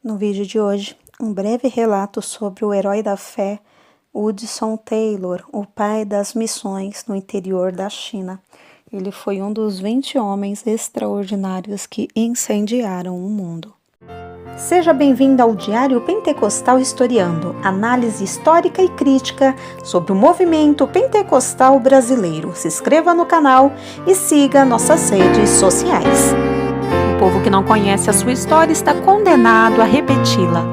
No vídeo de hoje, um breve relato sobre o herói da fé, Hudson Taylor, o pai das missões no interior da China. Ele foi um dos 20 homens extraordinários que incendiaram o mundo. Seja bem-vindo ao Diário Pentecostal Historiando, análise histórica e crítica sobre o movimento pentecostal brasileiro. Se inscreva no canal e siga nossas redes sociais. O povo que não conhece a sua história está condenado a repeti-la.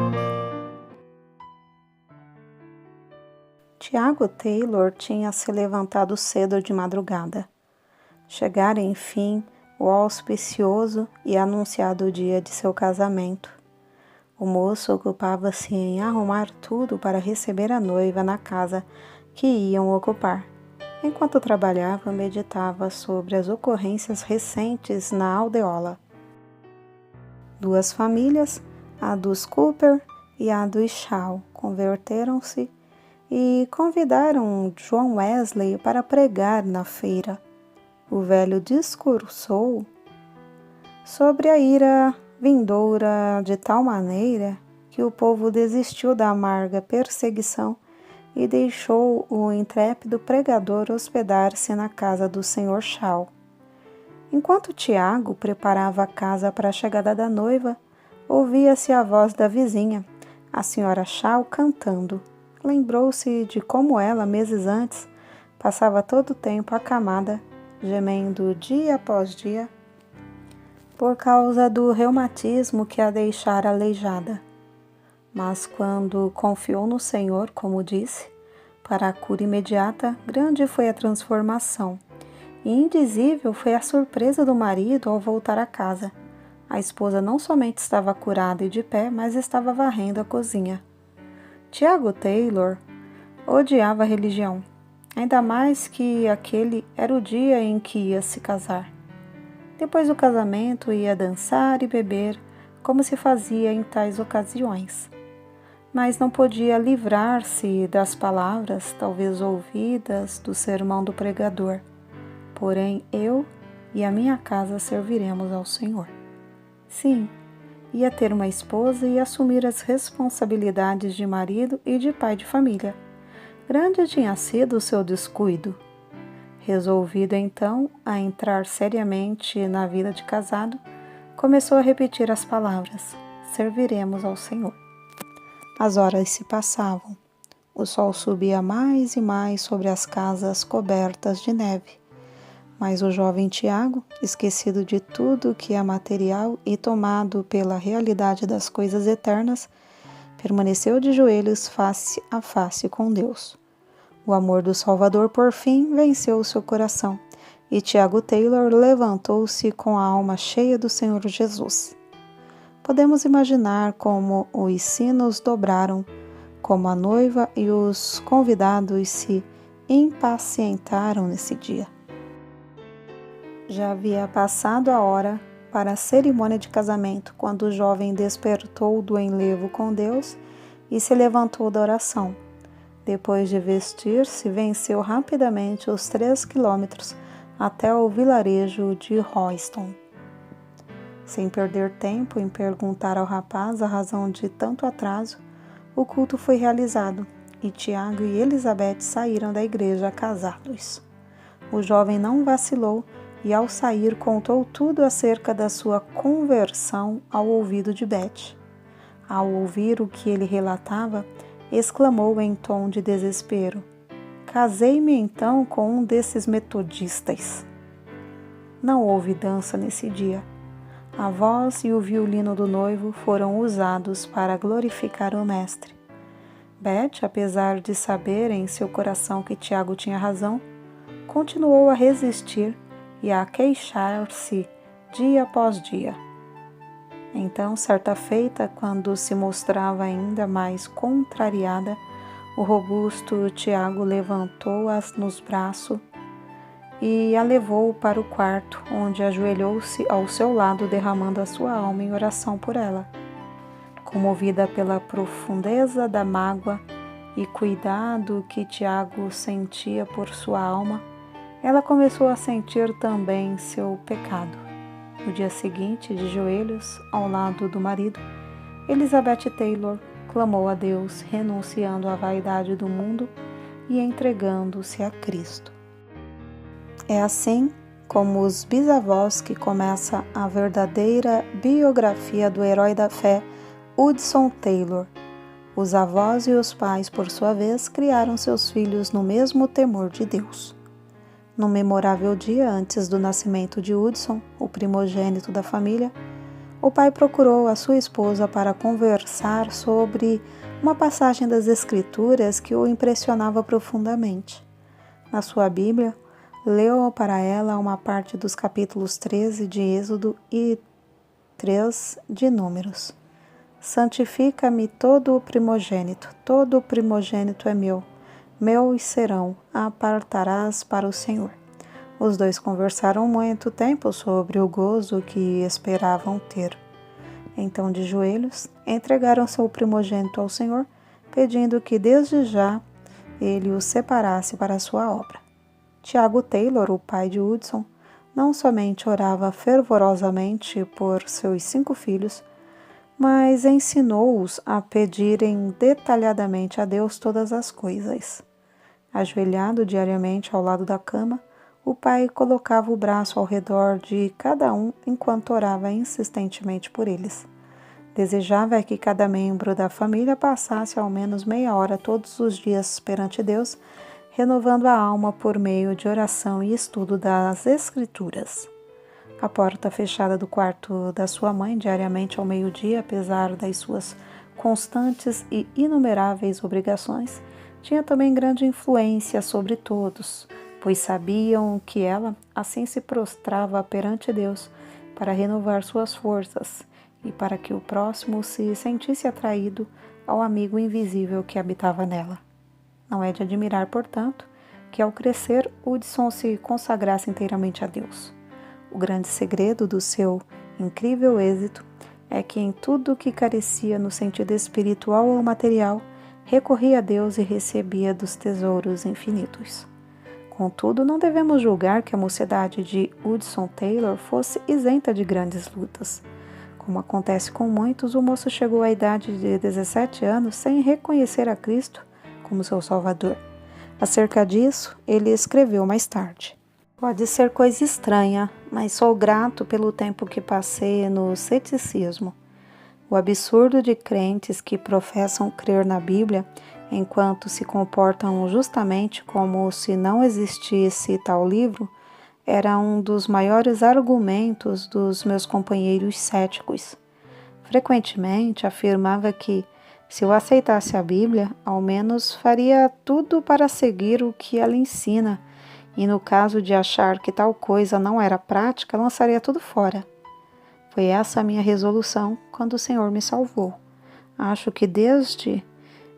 Tiago Taylor tinha se levantado cedo de madrugada. Chegara, enfim, o auspicioso e anunciado dia de seu casamento. O moço ocupava-se em arrumar tudo para receber a noiva na casa que iam ocupar. Enquanto trabalhava, meditava sobre as ocorrências recentes na aldeola. Duas famílias, a dos Cooper e a dos Shaw, converteram-se e convidaram John Wesley para pregar na feira. O velho discursou sobre a ira vindoura de tal maneira que o povo desistiu da amarga perseguição e deixou o intrépido pregador hospedar-se na casa do Sr. Shaw. Enquanto Tiago preparava a casa para a chegada da noiva, ouvia-se a voz da vizinha, a Sra. Shaw, cantando. Lembrou-se de como ela, meses antes, passava todo o tempo acamada, gemendo dia após dia, por causa do reumatismo que a deixara aleijada. Mas quando confiou no Senhor, como disse, para a cura imediata, grande foi a transformação. E indizível foi a surpresa do marido ao voltar a casa. A esposa não somente estava curada e de pé, mas estava varrendo a cozinha. Tiago Taylor odiava a religião, ainda mais que aquele era o dia em que ia se casar. Depois do casamento, ia dançar e beber, como se fazia em tais ocasiões. Mas não podia livrar-se das palavras, talvez ouvidas, do sermão do pregador. Porém, eu e a minha casa serviremos ao Senhor. Sim, ia ter uma esposa e assumir as responsabilidades de marido e de pai de família. Grande tinha sido o seu descuido. Resolvido então a entrar seriamente na vida de casado, começou a repetir as palavras: serviremos ao Senhor. As horas se passavam. O sol subia mais e mais sobre as casas cobertas de neve. Mas o jovem Tiago, esquecido de tudo que é material e tomado pela realidade das coisas eternas, permaneceu de joelhos face a face com Deus. O amor do Salvador, por fim, venceu o seu coração, e Tiago Taylor levantou-se com a alma cheia do Senhor Jesus. Podemos imaginar como os sinos dobraram, como a noiva e os convidados se impacientaram nesse dia. Já havia passado a hora para a cerimônia de casamento, quando o jovem despertou do enlevo com Deus e se levantou da oração. Depois de vestir-se, venceu rapidamente os 3 quilômetros até o vilarejo de Royston. Sem perder tempo em perguntar ao rapaz a razão de tanto atraso, o culto foi realizado e Tiago e Elizabeth saíram da igreja casados. O jovem não vacilou e, ao sair, contou tudo acerca da sua conversão ao ouvido de Beth. Ao ouvir o que ele relatava, exclamou em tom de desespero: casei-me então com um desses metodistas. Não houve dança nesse dia. A voz e o violino do noivo foram usados para glorificar o mestre. Beth, apesar de saber em seu coração que Tiago tinha razão, continuou a resistir e a queixar-se dia após dia. Então, certa feita, quando se mostrava ainda mais contrariada, o robusto Tiago levantou-a nos braços e a levou para o quarto, onde ajoelhou-se ao seu lado, derramando a sua alma em oração por ela. Comovida pela profundeza da mágoa e cuidado que Tiago sentia por sua alma, ela começou a sentir também seu pecado. No dia seguinte, de joelhos ao lado do marido, Elizabeth Taylor clamou a Deus, renunciando à vaidade do mundo e entregando-se a Cristo. É assim como os bisavós que começa a verdadeira biografia do herói da fé, Hudson Taylor. Os avós e os pais, por sua vez, criaram seus filhos no mesmo temor de Deus. No memorável dia antes do nascimento de Hudson, o primogênito da família, o pai procurou a sua esposa para conversar sobre uma passagem das Escrituras que o impressionava profundamente. Na sua Bíblia, leu para ela uma parte dos capítulos 13 de Êxodo e 3 de Números. Santifica-me todo o primogênito é meu e serão, apartarás para o Senhor. Os dois conversaram muito tempo sobre o gozo que esperavam ter. Então, de joelhos, entregaram seu primogênito ao Senhor, pedindo que desde já ele o separasse para a sua obra. Tiago Taylor, o pai de Hudson, não somente orava fervorosamente por seus 5 filhos, mas ensinou-os a pedirem detalhadamente a Deus todas as coisas. Ajoelhado diariamente ao lado da cama, o pai colocava o braço ao redor de cada um enquanto orava insistentemente por eles. Desejava que cada membro da família passasse ao menos meia hora todos os dias perante Deus, renovando a alma por meio de oração e estudo das Escrituras. A porta fechada do quarto da sua mãe diariamente ao meio-dia, apesar das suas constantes e inumeráveis obrigações, tinha também grande influência sobre todos, pois sabiam que ela assim se prostrava perante Deus para renovar suas forças e para que o próximo se sentisse atraído ao amigo invisível que habitava nela. Não é de admirar, portanto, que ao crescer Hudson se consagrasse inteiramente a Deus. O grande segredo do seu incrível êxito é que em tudo que carecia no sentido espiritual ou material, recorria a Deus e recebia dos tesouros infinitos. Contudo, não devemos julgar que a mocidade de Hudson Taylor fosse isenta de grandes lutas. Como acontece com muitos, o moço chegou à idade de 17 anos sem reconhecer a Cristo como seu Salvador. Acerca disso, ele escreveu mais tarde: "Pode ser coisa estranha, mas sou grato pelo tempo que passei no ceticismo. O absurdo de crentes que professam crer na Bíblia enquanto se comportam justamente como se não existisse tal livro era um dos maiores argumentos dos meus companheiros céticos. Frequentemente afirmava que, se eu aceitasse a Bíblia, ao menos faria tudo para seguir o que ela ensina, e no caso de achar que tal coisa não era prática, lançaria tudo fora. Foi essa a minha resolução quando o Senhor me salvou. Acho que desde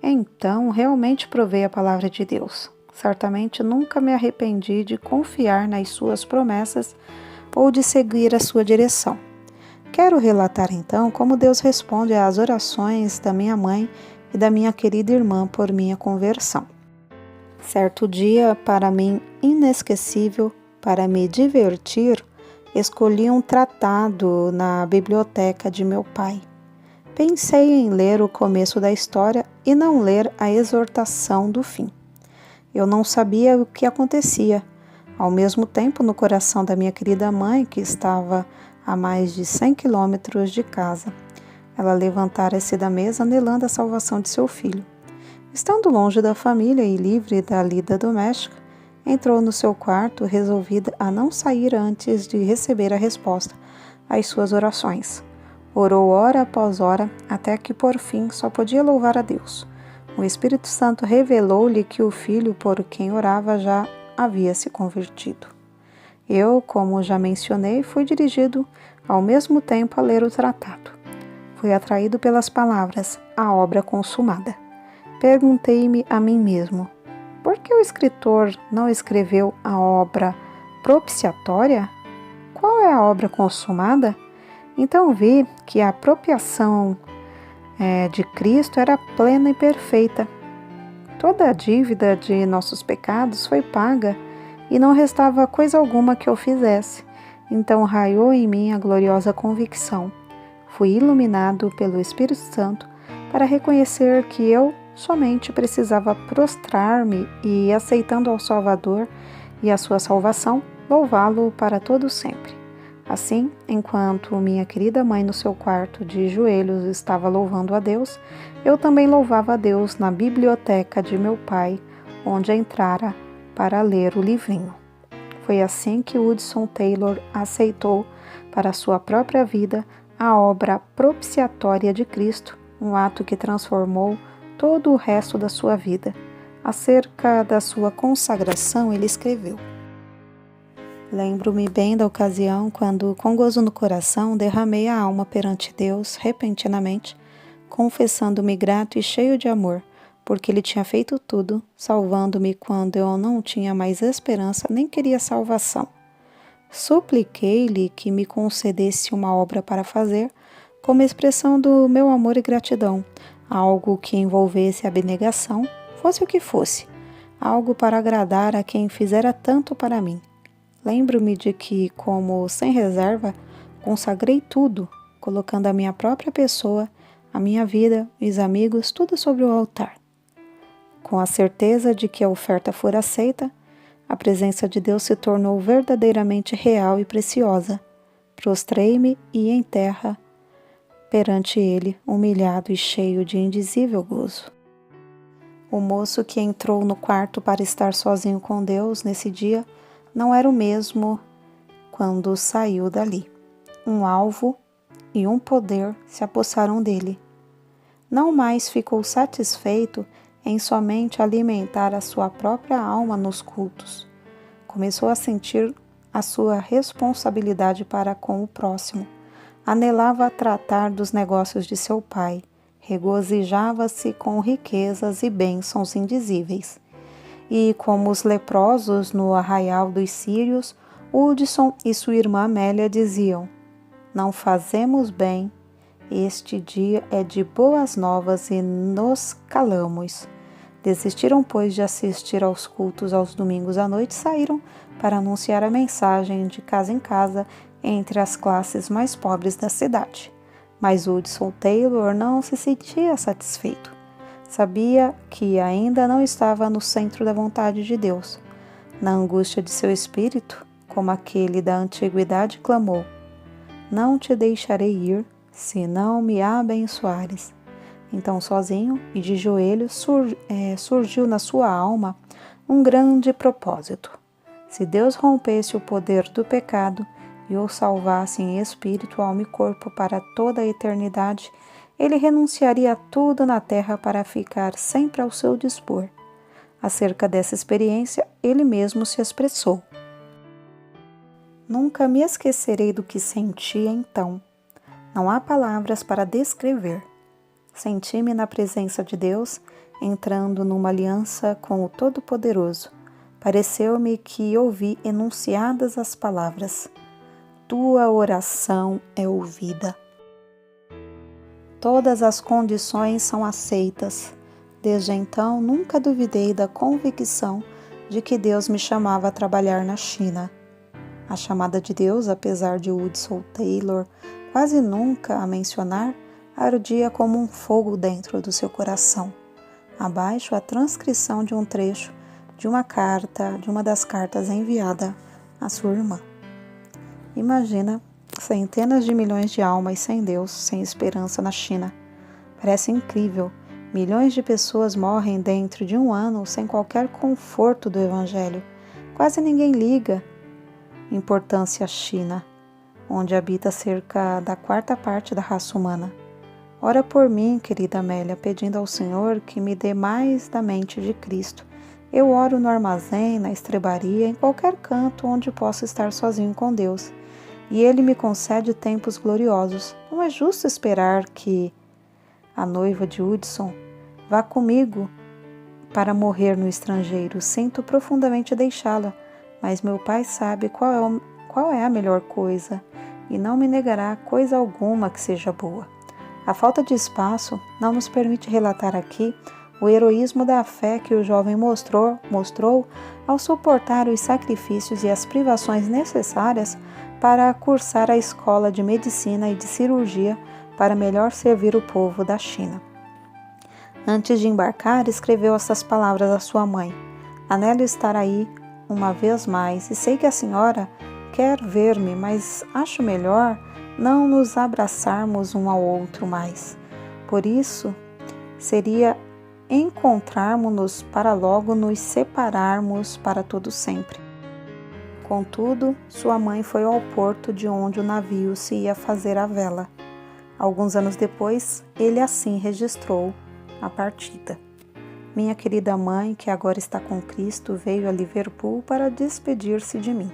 então realmente provei a palavra de Deus. Certamente nunca me arrependi de confiar nas suas promessas ou de seguir a sua direção. Quero relatar então como Deus responde às orações da minha mãe e da minha querida irmã por minha conversão. Certo dia, para mim inesquecível, para me divertir, escolhi um tratado na biblioteca de meu pai. Pensei em ler o começo da história e não ler a exortação do fim. Eu não sabia o que acontecia. Ao mesmo tempo, no coração da minha querida mãe, que estava a mais de 100 quilômetros de casa, ela levantara-se da mesa anelando a salvação de seu filho. Estando longe da família e livre da lida doméstica, entrou no seu quarto resolvida a não sair antes de receber a resposta às suas orações. Orou hora após hora, até que por fim só podia louvar a Deus. O Espírito Santo revelou-lhe que o filho por quem orava já havia se convertido. Eu, como já mencionei, fui dirigido ao mesmo tempo a ler o tratado. Fui atraído pelas palavras, a obra consumada. Perguntei-me a mim mesmo, por que o escritor não escreveu a obra propiciatória? Qual é a obra consumada? Então vi que a apropriação de Cristo era plena e perfeita. Toda a dívida de nossos pecados foi paga e não restava coisa alguma que eu fizesse. Então raiou em mim a gloriosa convicção. Fui iluminado pelo Espírito Santo para reconhecer que eu somente precisava prostrar-me e, aceitando ao Salvador e a sua salvação, louvá-lo para todo sempre. Assim, enquanto minha querida mãe no seu quarto de joelhos estava louvando a Deus, eu também louvava a Deus na biblioteca de meu pai, onde entrara para ler o livrinho. Foi assim que Hudson Taylor aceitou para sua própria vida a obra propiciatória de Cristo, um ato que transformou todo o resto da sua vida. Acerca da sua consagração, ele escreveu: Lembro-me bem da ocasião quando, com gozo no coração, derramei a alma perante Deus repentinamente, confessando-me grato e cheio de amor, porque Ele tinha feito tudo, salvando-me quando eu não tinha mais esperança nem queria salvação. Supliquei-lhe que me concedesse uma obra para fazer, como expressão do meu amor e gratidão, algo que envolvesse abnegação, fosse o que fosse, algo para agradar a quem fizera tanto para mim. Lembro-me de que, como sem reserva, consagrei tudo, colocando a minha própria pessoa, a minha vida e os amigos, tudo sobre o altar. Com a certeza de que a oferta fora aceita, a presença de Deus se tornou verdadeiramente real e preciosa. Prostrei-me e em terra perante Ele, humilhado e cheio de indizível gozo. O moço que entrou no quarto para estar sozinho com Deus nesse dia não era o mesmo quando saiu dali. Um alvo e um poder se apossaram dele. Não mais ficou satisfeito em somente alimentar a sua própria alma nos cultos. Começou a sentir a sua responsabilidade para com o próximo. Anelava tratar dos negócios de seu pai. Regozijava-se com riquezas e bênçãos indizíveis. E, como os leprosos no arraial dos sírios, Hudson e sua irmã Amélia diziam: Não fazemos bem, este dia é de boas novas e nos calamos. Desistiram, pois, de assistir aos cultos aos domingos à noite e saíram para anunciar a mensagem de casa em casa entre as classes mais pobres da cidade. Mas Hudson Taylor não se sentia satisfeito. Sabia que ainda não estava no centro da vontade de Deus. Na angústia de seu espírito, como aquele da antiguidade, clamou: Não te deixarei ir, se não me abençoares. Então, sozinho e de joelhos, surgiu na sua alma um grande propósito. Se Deus rompesse o poder do pecado e o salvasse em espírito, alma e corpo para toda a eternidade, ele renunciaria a tudo na terra para ficar sempre ao seu dispor. Acerca dessa experiência, ele mesmo se expressou: Nunca me esquecerei do que senti então. Não há palavras para descrever. Senti-me na presença de Deus, entrando numa aliança com o Todo-Poderoso. Pareceu-me que ouvi enunciadas as palavras: Tua oração é ouvida. Todas as condições são aceitas. Desde então, nunca duvidei da convicção de que Deus me chamava a trabalhar na China. A chamada de Deus, apesar de Hudson Taylor quase nunca a mencionar, ardia como um fogo dentro do seu coração. Abaixo, a transcrição de um trecho de uma das cartas enviada à sua irmã. Imagina centenas de milhões de almas sem Deus, sem esperança na China. Parece incrível. Milhões de pessoas morrem dentro de um ano sem qualquer conforto do Evangelho. Quase ninguém liga importância à China, onde habita cerca da 4ª parte da raça humana. Ora por mim, querida Amélia, pedindo ao Senhor que me dê mais da mente de Cristo. Eu oro no armazém, na estrebaria, em qualquer canto onde possa estar sozinho com Deus. E Ele me concede tempos gloriosos. Não é justo esperar que a noiva de Hudson vá comigo para morrer no estrangeiro. Sinto profundamente deixá-la, mas meu pai sabe qual é a melhor coisa e não me negará coisa alguma que seja boa. A falta de espaço não nos permite relatar aqui o heroísmo da fé que o jovem mostrou ao suportar os sacrifícios e as privações necessárias para cursar a escola de medicina e de cirurgia para melhor servir o povo da China. Antes de embarcar, escreveu essas palavras à sua mãe: anelo estar aí uma vez mais, e sei que a senhora quer ver-me, mas acho melhor não nos abraçarmos um ao outro mais. Por isso, seria encontrarmos-nos para logo nos separarmos para todo sempre. Contudo, sua mãe foi ao porto de onde o navio se ia fazer à vela. Alguns anos depois, ele assim registrou a partida. Minha querida mãe, que agora está com Cristo, veio a Liverpool para despedir-se de mim.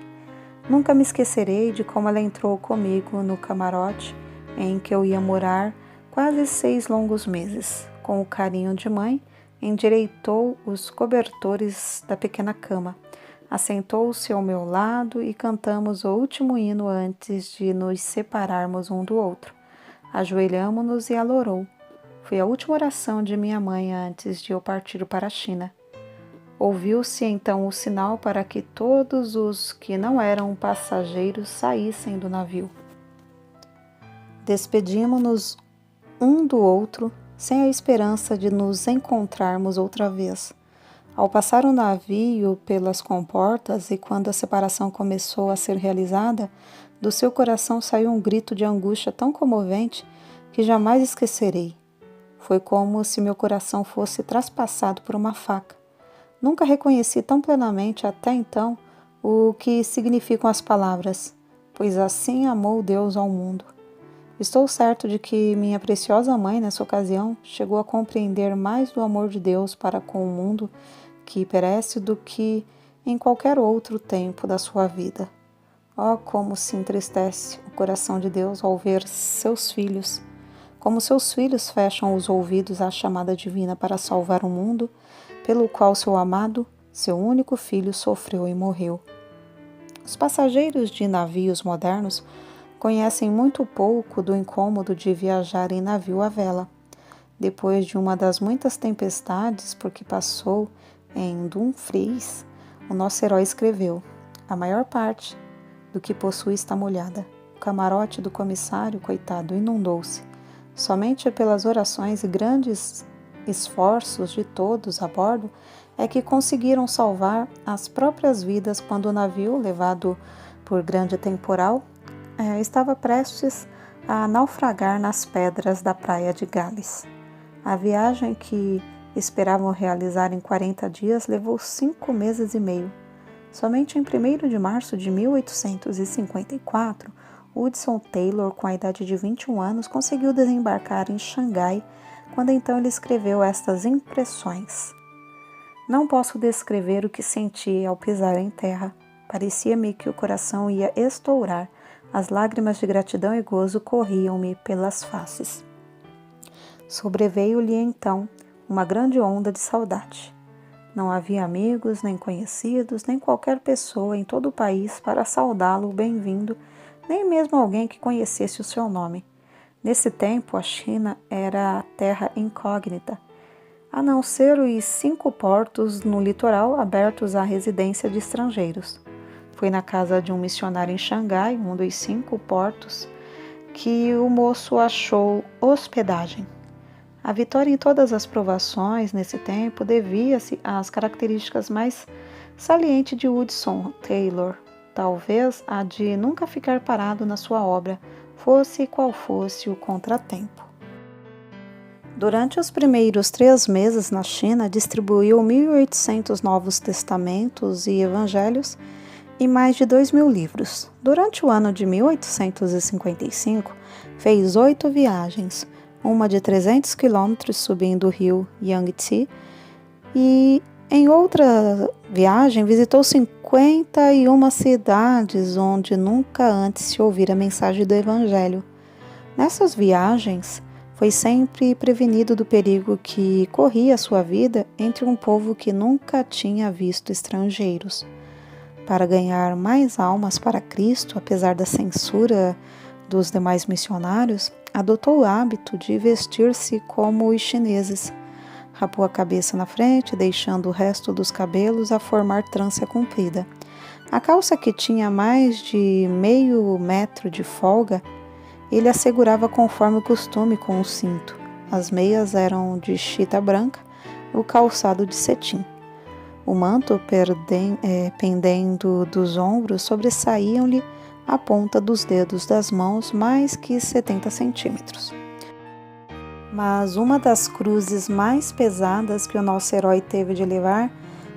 Nunca me esquecerei de como ela entrou comigo no camarote em que eu ia morar quase 6 longos meses. Com o carinho de mãe, endireitou os cobertores da pequena cama, assentou-se ao meu lado e cantamos o último hino antes de nos separarmos um do outro. Ajoelhamo-nos e ela orou. Foi a última oração de minha mãe antes de eu partir para a China. Ouviu-se então o sinal para que todos os que não eram passageiros saíssem do navio. Despedimo-nos um do outro, sem a esperança de nos encontrarmos outra vez. Ao passar o navio pelas comportas e quando a separação começou a ser realizada, do seu coração saiu um grito de angústia tão comovente que jamais esquecerei. Foi como se meu coração fosse traspassado por uma faca. Nunca reconheci tão plenamente até então o que significam as palavras, pois assim amou Deus ao mundo. Estou certo de que minha preciosa mãe, nessa ocasião, chegou a compreender mais do amor de Deus para com o mundo que perece do que em qualquer outro tempo da sua vida. Oh, como se entristece o coração de Deus ao ver seus filhos, como seus filhos fecham os ouvidos à chamada divina para salvar o mundo, pelo qual seu amado, seu único filho, sofreu e morreu. Os passageiros de navios modernos conhecem muito pouco do incômodo de viajar em navio à vela. Depois de uma das muitas tempestades por que passou em Dumfries, o nosso herói escreveu: a maior parte do que possui está molhada. O camarote do comissário, coitado, inundou-se. Somente pelas orações e grandes esforços de todos a bordo é que conseguiram salvar as próprias vidas quando o navio, levado por grande temporal, estava prestes a naufragar nas pedras da praia de Gales. A viagem que esperavam realizar em 40 dias levou 5 meses e meio. Somente em 1º de março de 1854, Hudson Taylor, com a idade de 21 anos, conseguiu desembarcar em Xangai, quando então ele escreveu estas impressões. Não posso descrever o que senti ao pisar em terra. Parecia-me que o coração ia estourar. As lágrimas de gratidão e gozo corriam-me pelas faces. Sobreveio-lhe então uma grande onda de saudade. Não havia amigos, nem conhecidos, nem qualquer pessoa em todo o país para saudá-lo bem-vindo, nem mesmo alguém que conhecesse o seu nome. Nesse tempo, a China era a terra incógnita, a não ser os 5 portos no litoral abertos à residência de estrangeiros. Foi na casa de um missionário em Xangai, um dos 5 portos, que o moço achou hospedagem. A vitória em todas as provações nesse tempo devia-se às características mais salientes de Hudson Taylor, talvez a de nunca ficar parado na sua obra, fosse qual fosse o contratempo. Durante os primeiros 3 meses na China, distribuiu 1.800 Novos Testamentos e Evangelhos e mais de 2.000 livros. Durante o ano de 1855, fez 8 viagens, uma de 300 quilômetros subindo o rio Yangtze, e em outra viagem visitou 51 cidades onde nunca antes se ouvira a mensagem do Evangelho. Nessas viagens, foi sempre prevenido do perigo que corria a sua vida entre um povo que nunca tinha visto estrangeiros. Para ganhar mais almas para Cristo, apesar da censura dos demais missionários, adotou o hábito de vestir-se como os chineses. Rapou a cabeça na frente, deixando o resto dos cabelos a formar trança comprida. A calça, que tinha mais de meio metro de folga Ele a segurava conforme o costume com um cinto. As meias eram de chita branca, o calçado de cetim. O manto pendendo dos ombros sobressaíam-lhe a ponta dos dedos das mãos mais que 70 centímetros. Mas uma das cruzes mais pesadas que o nosso herói teve de levar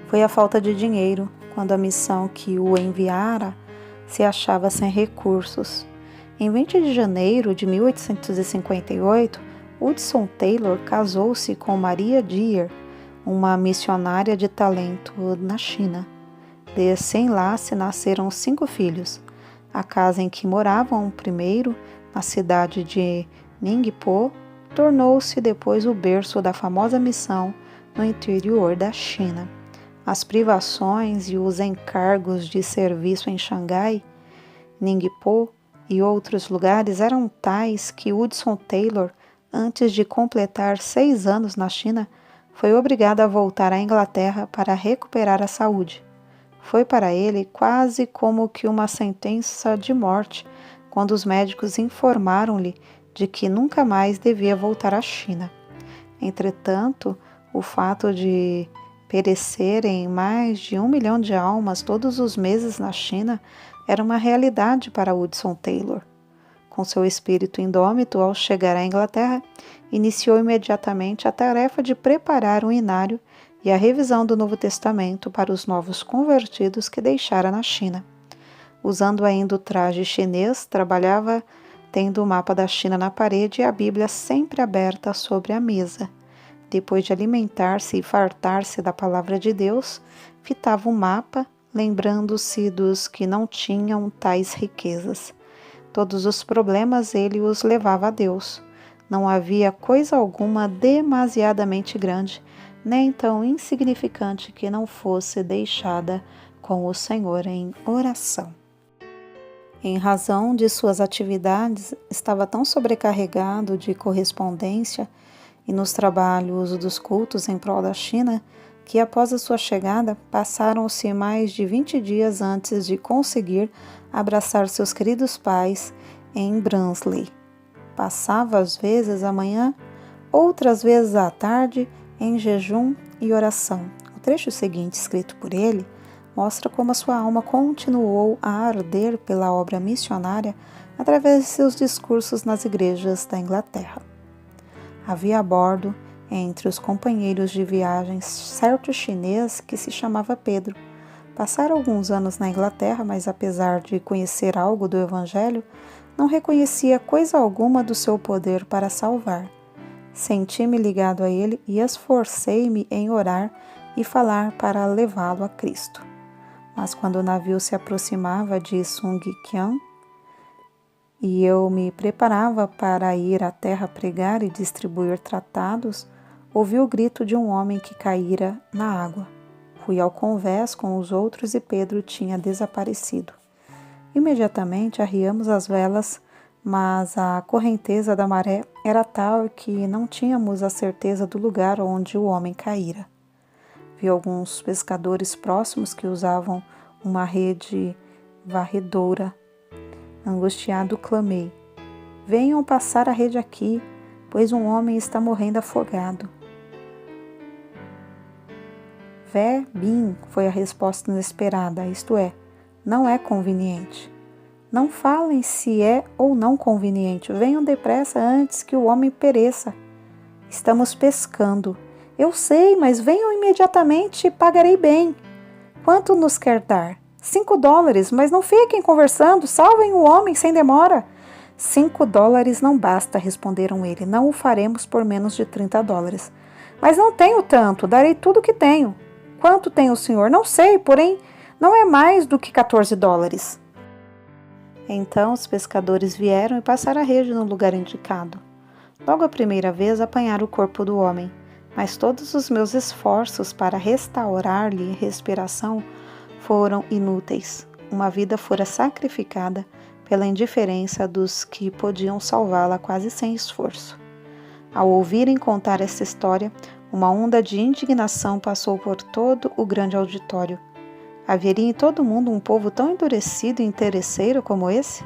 foi a falta de dinheiro, quando a missão que o enviara se achava sem recursos. Em 20 de janeiro de 1858, Hudson Taylor casou-se com Maria Dear, uma missionária de talento na China. Desse enlace nasceram 5 filhos. A casa em que moravam primeiro, na cidade de Ningpo, tornou-se depois o berço da famosa missão no interior da China. As privações e os encargos de serviço em Xangai, Ningpo e outros lugares eram tais que Hudson Taylor, antes de completar 6 anos na China, foi obrigado a voltar à Inglaterra para recuperar a saúde. Foi para ele quase como que uma sentença de morte quando os médicos informaram-lhe de que nunca mais devia voltar à China. Entretanto, o fato de perecerem mais de 1 milhão de almas todos os meses na China era uma realidade para Hudson Taylor. Com seu espírito indômito, ao chegar à Inglaterra, iniciou imediatamente a tarefa de preparar um inário e a revisão do Novo Testamento para os novos convertidos que deixara na China. Usando ainda o traje chinês, trabalhava tendo o mapa da China na parede e a Bíblia sempre aberta sobre a mesa. Depois de alimentar-se e fartar-se da palavra de Deus, fitava o mapa, lembrando-se dos que não tinham tais riquezas. Todos os problemas ele os levava a Deus. Não havia coisa alguma demasiadamente grande, nem tão insignificante que não fosse deixada com o Senhor em oração. Em razão de suas atividades, estava tão sobrecarregado de correspondência e nos trabalhos dos cultos em prol da China, que após a sua chegada, passaram-se mais de 20 dias antes de conseguir abraçar seus queridos pais em Barnsley. Passava às vezes a manhã, outras vezes à tarde, em jejum e oração. O trecho seguinte, escrito por ele, mostra como a sua alma continuou a arder pela obra missionária através de seus discursos nas igrejas da Inglaterra. Havia a bordo, entre os companheiros de viagem, certo chinês que se chamava Pedro. Passara alguns anos na Inglaterra, mas apesar de conhecer algo do Evangelho, não reconhecia coisa alguma do seu poder para salvar. Senti-me ligado a ele e esforcei-me em orar e falar para levá-lo a Cristo. Mas quando o navio se aproximava de Sungkyuan e eu me preparava para ir à terra pregar e distribuir tratados, ouvi o grito de um homem que caíra na água. Fui ao convés com os outros e Pedro tinha desaparecido. Imediatamente arriamos as velas, mas a correnteza da maré era tal que não tínhamos a certeza do lugar onde o homem caíra. Vi alguns pescadores próximos que usavam uma rede varredora. Angustiado, clamei: venham passar a rede aqui, pois um homem está morrendo afogado. Vé bin, foi a resposta inesperada, isto é, não é conveniente. Não falem se é ou não conveniente, venham depressa antes que o homem pereça. Estamos pescando. Eu sei, mas venham imediatamente e pagarei bem. Quanto nos quer dar? $5, mas não fiquem conversando, salvem o homem sem demora. $5 não basta, responderam ele, não o faremos por menos de $30. Mas não tenho tanto, darei tudo o que tenho. Quanto tem o senhor? Não sei, porém não é mais do que $14. Então os pescadores vieram e passaram a rede no lugar indicado. Logo a primeira vez apanharam o corpo do homem, mas todos os meus esforços para restaurar-lhe respiração foram inúteis. Uma vida fora sacrificada pela indiferença dos que podiam salvá-la quase sem esforço. Ao ouvirem contar essa história, uma onda de indignação passou por todo o grande auditório. Haveria em todo o mundo um povo tão endurecido e interesseiro como esse?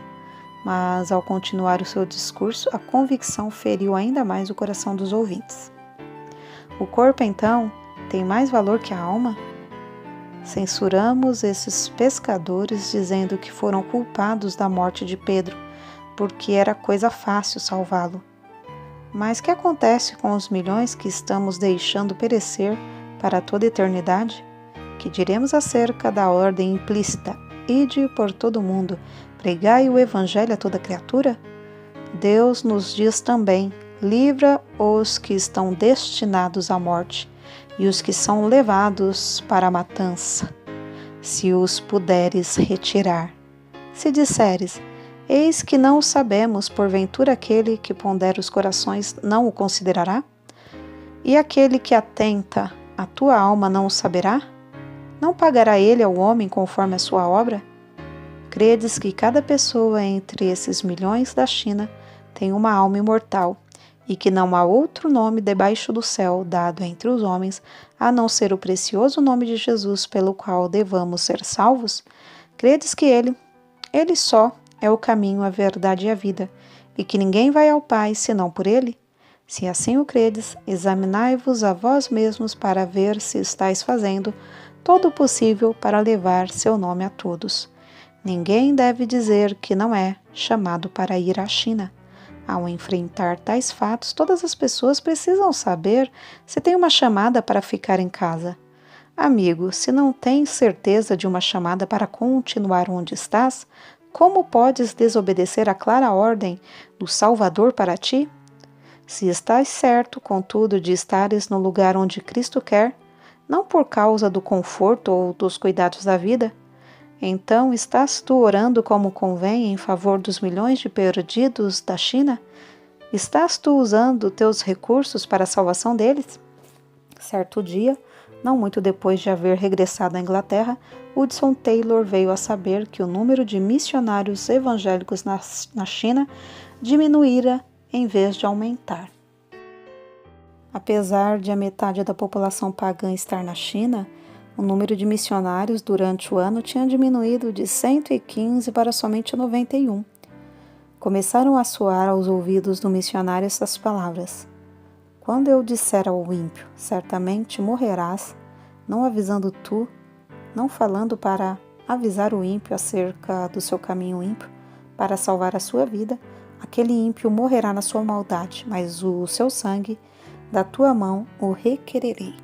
Mas, ao continuar o seu discurso, a convicção feriu ainda mais o coração dos ouvintes. O corpo, então, tem mais valor que a alma? Censuramos esses pescadores dizendo que foram culpados da morte de Pedro, porque era coisa fácil salvá-lo. Mas que acontece com os milhões que estamos deixando perecer para toda a eternidade? Que diremos acerca da ordem implícita: ide por todo o mundo, pregai o evangelho a toda criatura? Deus nos diz também: livra os que estão destinados à morte e os que são levados para a matança, se os puderes retirar. Se disseres: eis que não o sabemos, porventura aquele que pondera os corações não o considerará? E aquele que atenta a tua alma não o saberá? Não pagará ele ao homem conforme a sua obra? Credes que cada pessoa entre esses milhões da China tem uma alma imortal, e que não há outro nome debaixo do céu dado entre os homens, a não ser o precioso nome de Jesus, pelo qual devamos ser salvos? Credes que ele só, é o caminho, a verdade e a vida, e que ninguém vai ao Pai senão por ele? Se assim o credes, examinai-vos a vós mesmos para ver se estáis fazendo todo o possível para levar seu nome a todos. Ninguém deve dizer que não é chamado para ir à China. Ao enfrentar tais fatos, todas as pessoas precisam saber se tem uma chamada para ficar em casa. Amigo, se não tens certeza de uma chamada para continuar onde estás, como podes desobedecer à clara ordem do Salvador para ti? Se estás certo, contudo, de estares no lugar onde Cristo quer, não por causa do conforto ou dos cuidados da vida, então estás tu orando como convém em favor dos milhões de perdidos da China? Estás tu usando teus recursos para a salvação deles? Certo dia, não muito depois de haver regressado à Inglaterra, Hudson Taylor veio a saber que o número de missionários evangélicos na China diminuíra em vez de aumentar. Apesar de a metade da população pagã estar na China, o número de missionários durante o ano tinha diminuído de 115 para somente 91. Começaram a soar aos ouvidos do missionário essas palavras: quando eu disser ao ímpio, certamente morrerás, não avisando tu, não falando para avisar o ímpio acerca do seu caminho ímpio, para salvar a sua vida, aquele ímpio morrerá na sua maldade, mas o seu sangue, da tua mão, o requererei.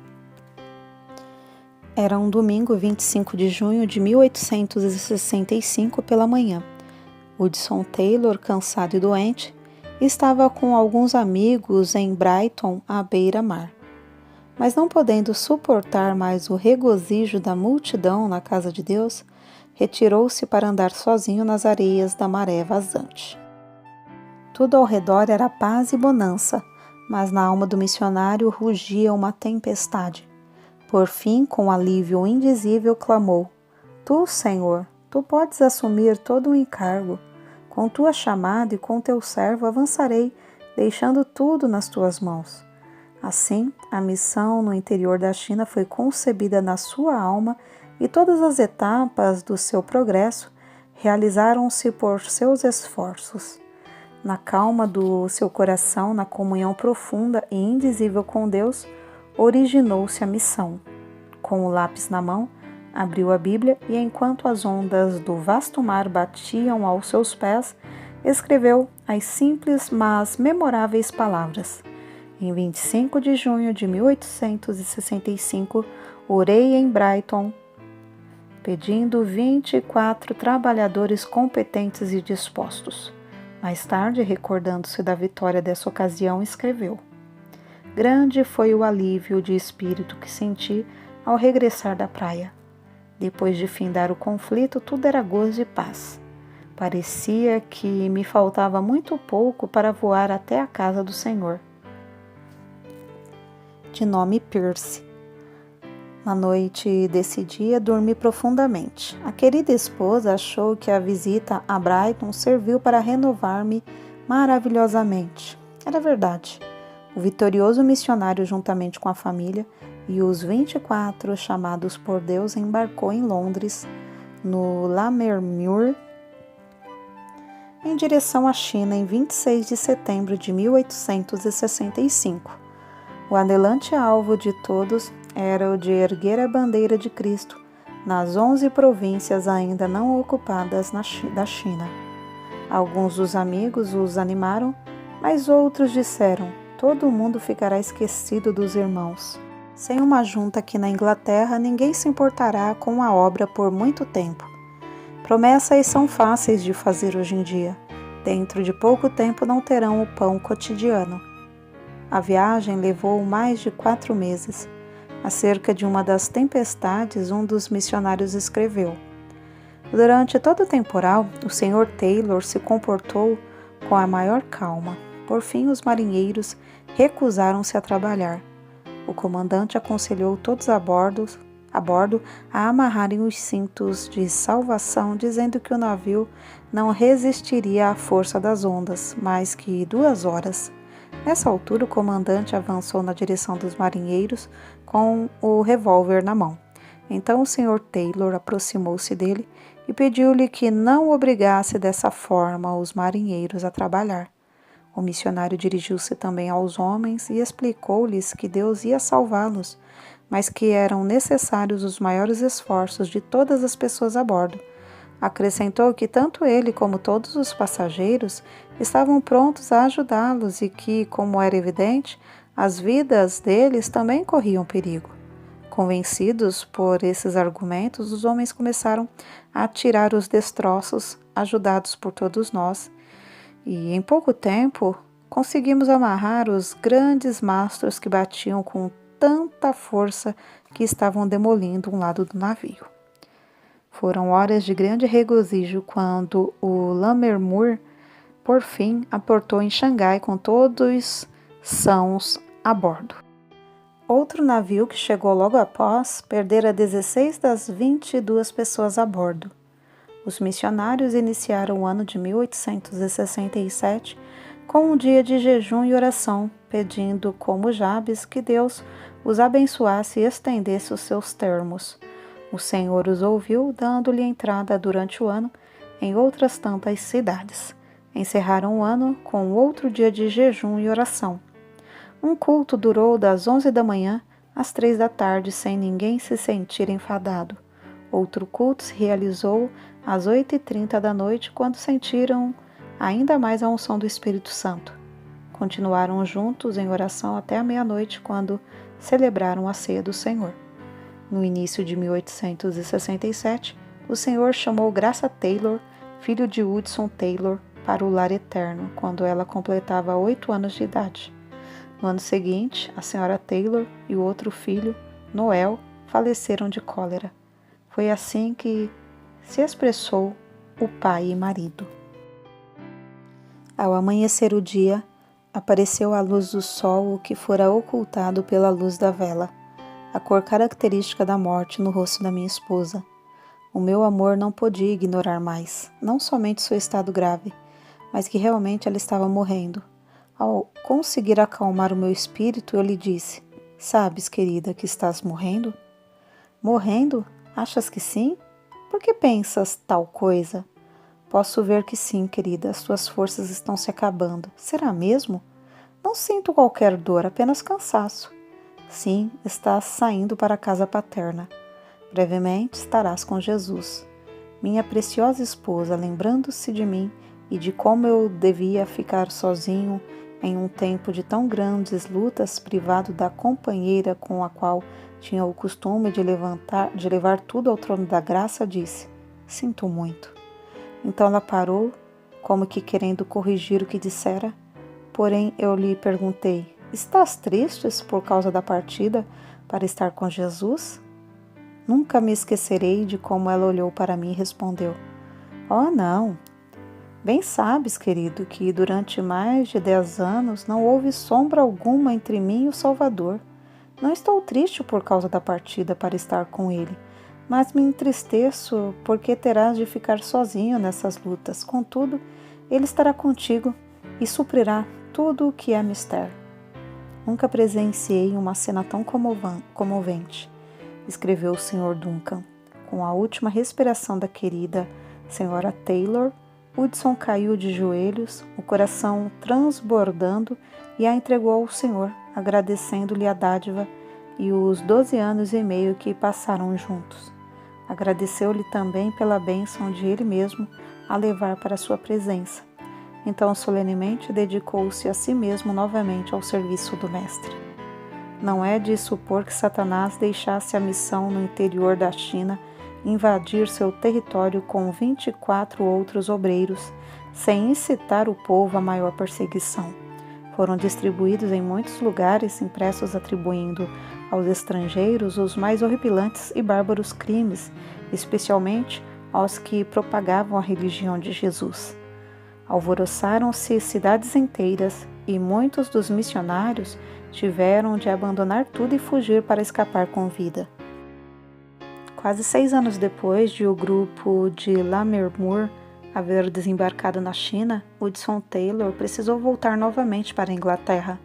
Era um domingo, 25 de junho de 1865, pela manhã. Hudson Taylor, cansado e doente, estava com alguns amigos em Brighton, à beira-mar. Mas não podendo suportar mais o regozijo da multidão na casa de Deus, retirou-se para andar sozinho nas areias da maré vazante. Tudo ao redor era paz e bonança, mas na alma do missionário rugia uma tempestade. Por fim, com alívio indizível, clamou: Tu, Senhor, tu podes assumir todo o encargo. Com tua chamada e com teu servo avançarei, deixando tudo nas tuas mãos. Assim, a missão no interior da China foi concebida na sua alma e todas as etapas do seu progresso realizaram-se por seus esforços. Na calma do seu coração, na comunhão profunda e indizível com Deus, originou-se a missão. Com o lápis na mão, abriu a Bíblia e, enquanto as ondas do vasto mar batiam aos seus pés, escreveu as simples, mas memoráveis palavras: em 25 de junho de 1865, orei em Brighton, pedindo 24 trabalhadores competentes e dispostos. Mais tarde, recordando-se da vitória dessa ocasião, escreveu: grande foi o alívio de espírito que senti ao regressar da praia. Depois de findar o conflito, tudo era gozo e paz. Parecia que me faltava muito pouco para voar até a casa do Senhor. De nome Pierce. Na noite desse dia, dormi profundamente. A querida esposa achou que a visita a Brighton serviu para renovar-me maravilhosamente. Era verdade. O vitorioso missionário, juntamente com a família e os 24 chamados por Deus, embarcou em Londres, no Lammermuir, em direção à China em 26 de setembro de 1865. O anelante alvo de todos era o de erguer a bandeira de Cristo nas 11 províncias ainda não ocupadas da China. Alguns dos amigos os animaram, mas outros disseram: todo mundo ficará esquecido dos irmãos. Sem uma junta aqui na Inglaterra, ninguém se importará com a obra por muito tempo. Promessas são fáceis de fazer hoje em dia. Dentro de pouco tempo não terão o pão cotidiano. A viagem levou mais de 4 meses. Acerca de uma das tempestades, um dos missionários escreveu: durante todo o temporal, o Sr. Taylor se comportou com a maior calma. Por fim, os marinheiros recusaram-se a trabalhar. O comandante aconselhou todos a bordo a amarrarem os cintos de salvação, dizendo que o navio não resistiria à força das ondas, mais que 2 horas. Nessa altura, o comandante avançou na direção dos marinheiros com o revólver na mão. Então o Sr. Taylor aproximou-se dele e pediu-lhe que não obrigasse dessa forma os marinheiros a trabalhar. O missionário dirigiu-se também aos homens e explicou-lhes que Deus ia salvá-los, mas que eram necessários os maiores esforços de todas as pessoas a bordo. Acrescentou que tanto ele como todos os passageiros estavam prontos a ajudá-los e que, como era evidente, as vidas deles também corriam perigo. Convencidos por esses argumentos, os homens começaram a tirar os destroços, ajudados por todos nós, e em pouco tempo conseguimos amarrar os grandes mastros que batiam com tanta força que estavam demolindo um lado do navio. Foram horas de grande regozijo quando o Lammermoor, por fim, aportou em Xangai com todos sãos a bordo. Outro navio que chegou logo após perdera 16 das 22 pessoas a bordo. Os missionários iniciaram o ano de 1867 com um dia de jejum e oração, pedindo, como Jabes, que Deus os abençoasse e estendesse os seus termos. O Senhor os ouviu, dando-lhe entrada durante o ano em outras tantas cidades. Encerraram o ano com outro dia de jejum e oração. Um culto durou das 11 da manhã às 3 da tarde, sem ninguém se sentir enfadado. Outro culto se realizou às 8h30 da noite, quando sentiram ainda mais a unção do Espírito Santo. Continuaram juntos em oração até a meia-noite, quando celebraram a ceia do Senhor. No início de 1867, o Senhor chamou Graça Taylor, filho de Hudson Taylor, para o lar eterno, quando ela completava 8 anos de idade. No ano seguinte, a senhora Taylor e o outro filho, Noel, faleceram de cólera. Foi assim que se expressou o pai e marido. Ao amanhecer o dia, apareceu à luz do sol o que fora ocultado pela luz da vela, a cor característica da morte no rosto da minha esposa. O meu amor não podia ignorar mais, não somente seu estado grave, mas que realmente ela estava morrendo. Ao conseguir acalmar o meu espírito, eu lhe disse: sabes, querida, que estás morrendo? Morrendo? Achas que sim? Por que pensas tal coisa? Posso ver que sim, querida, as tuas forças estão se acabando. Será mesmo? Não sinto qualquer dor, apenas cansaço. Sim, estás saindo para a casa paterna. Brevemente estarás com Jesus. Minha preciosa esposa, lembrando-se de mim e de como eu devia ficar sozinho em um tempo de tão grandes lutas, privado da companheira com a qual tinha o costume de levar tudo ao trono da graça, disse: sinto muito. Então ela parou, como que querendo corrigir o que dissera. Porém eu lhe perguntei: estás triste por causa da partida para estar com Jesus? Nunca me esquecerei de como ela olhou para mim e respondeu: oh, não. Bem sabes, querido, que durante mais de 10 anos não houve sombra alguma entre mim e o Salvador. Não estou triste por causa da partida para estar com ele, mas me entristeço porque terás de ficar sozinho nessas lutas. Contudo, ele estará contigo e suprirá tudo o que é mister. Nunca presenciei uma cena tão comovente, escreveu o Sr. Duncan. Com a última respiração da querida Sra. Taylor, Hudson caiu de joelhos, o coração transbordando, e a entregou ao Senhor, agradecendo-lhe a dádiva e os 12 anos e meio que passaram juntos. Agradeceu-lhe também pela bênção de ele mesmo a levar para sua presença. Então, solenemente, dedicou-se a si mesmo novamente ao serviço do Mestre. Não é de supor que Satanás deixasse a missão no interior da China invadir seu território com 24 outros obreiros, sem incitar o povo à maior perseguição. Foram distribuídos em muitos lugares impressos atribuindo aos estrangeiros os mais horripilantes e bárbaros crimes, especialmente aos que propagavam a religião de Jesus. Alvoroçaram-se cidades inteiras e muitos dos missionários tiveram de abandonar tudo e fugir para escapar com vida. Quase 6 anos depois de o grupo de Lammermoor haver desembarcado na China, Hudson Taylor precisou voltar novamente para a Inglaterra.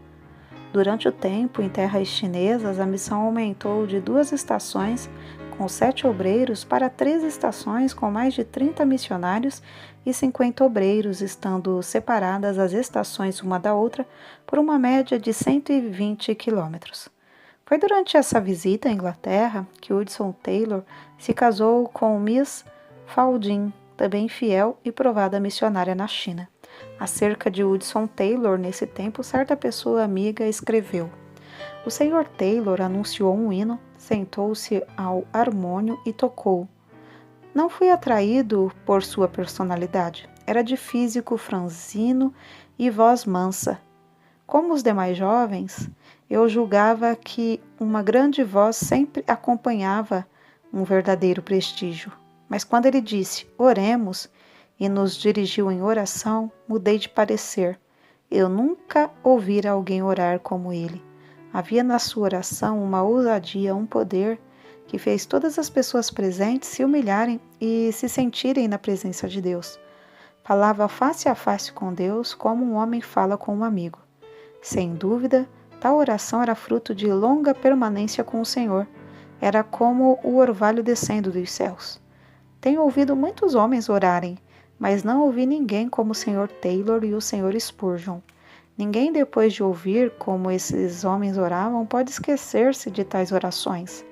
Durante o tempo, em terras chinesas, a missão aumentou de 2 estações com 7 obreiros para 3 estações com mais de 30 missionários e 50 obreiros, estando separadas as estações uma da outra por uma média de 120 quilômetros. Foi durante essa visita à Inglaterra que Hudson Taylor se casou com Miss Faldin, também fiel e provada missionária na China. Acerca de Hudson Taylor, nesse tempo, certa pessoa amiga escreveu: "O Sr. Taylor anunciou um hino, sentou-se ao harmônio e tocou. Não fui atraído por sua personalidade. Era de físico franzino e voz mansa. Como os demais jovens, eu julgava que uma grande voz sempre acompanhava um verdadeiro prestígio. Mas quando ele disse, 'Oremos', e nos dirigiu em oração, mudei de parecer. Eu nunca ouvira alguém orar como ele. Havia na sua oração uma ousadia, um poder que fez todas as pessoas presentes se humilharem e se sentirem na presença de Deus. Falava face a face com Deus como um homem fala com um amigo. Sem dúvida, tal oração era fruto de longa permanência com o Senhor. Era como o orvalho descendo dos céus. Tenho ouvido muitos homens orarem, mas não ouvi ninguém como o Sr. Taylor e o Sr. Spurgeon. Ninguém, depois de ouvir como esses homens oravam, pode esquecer-se de tais orações.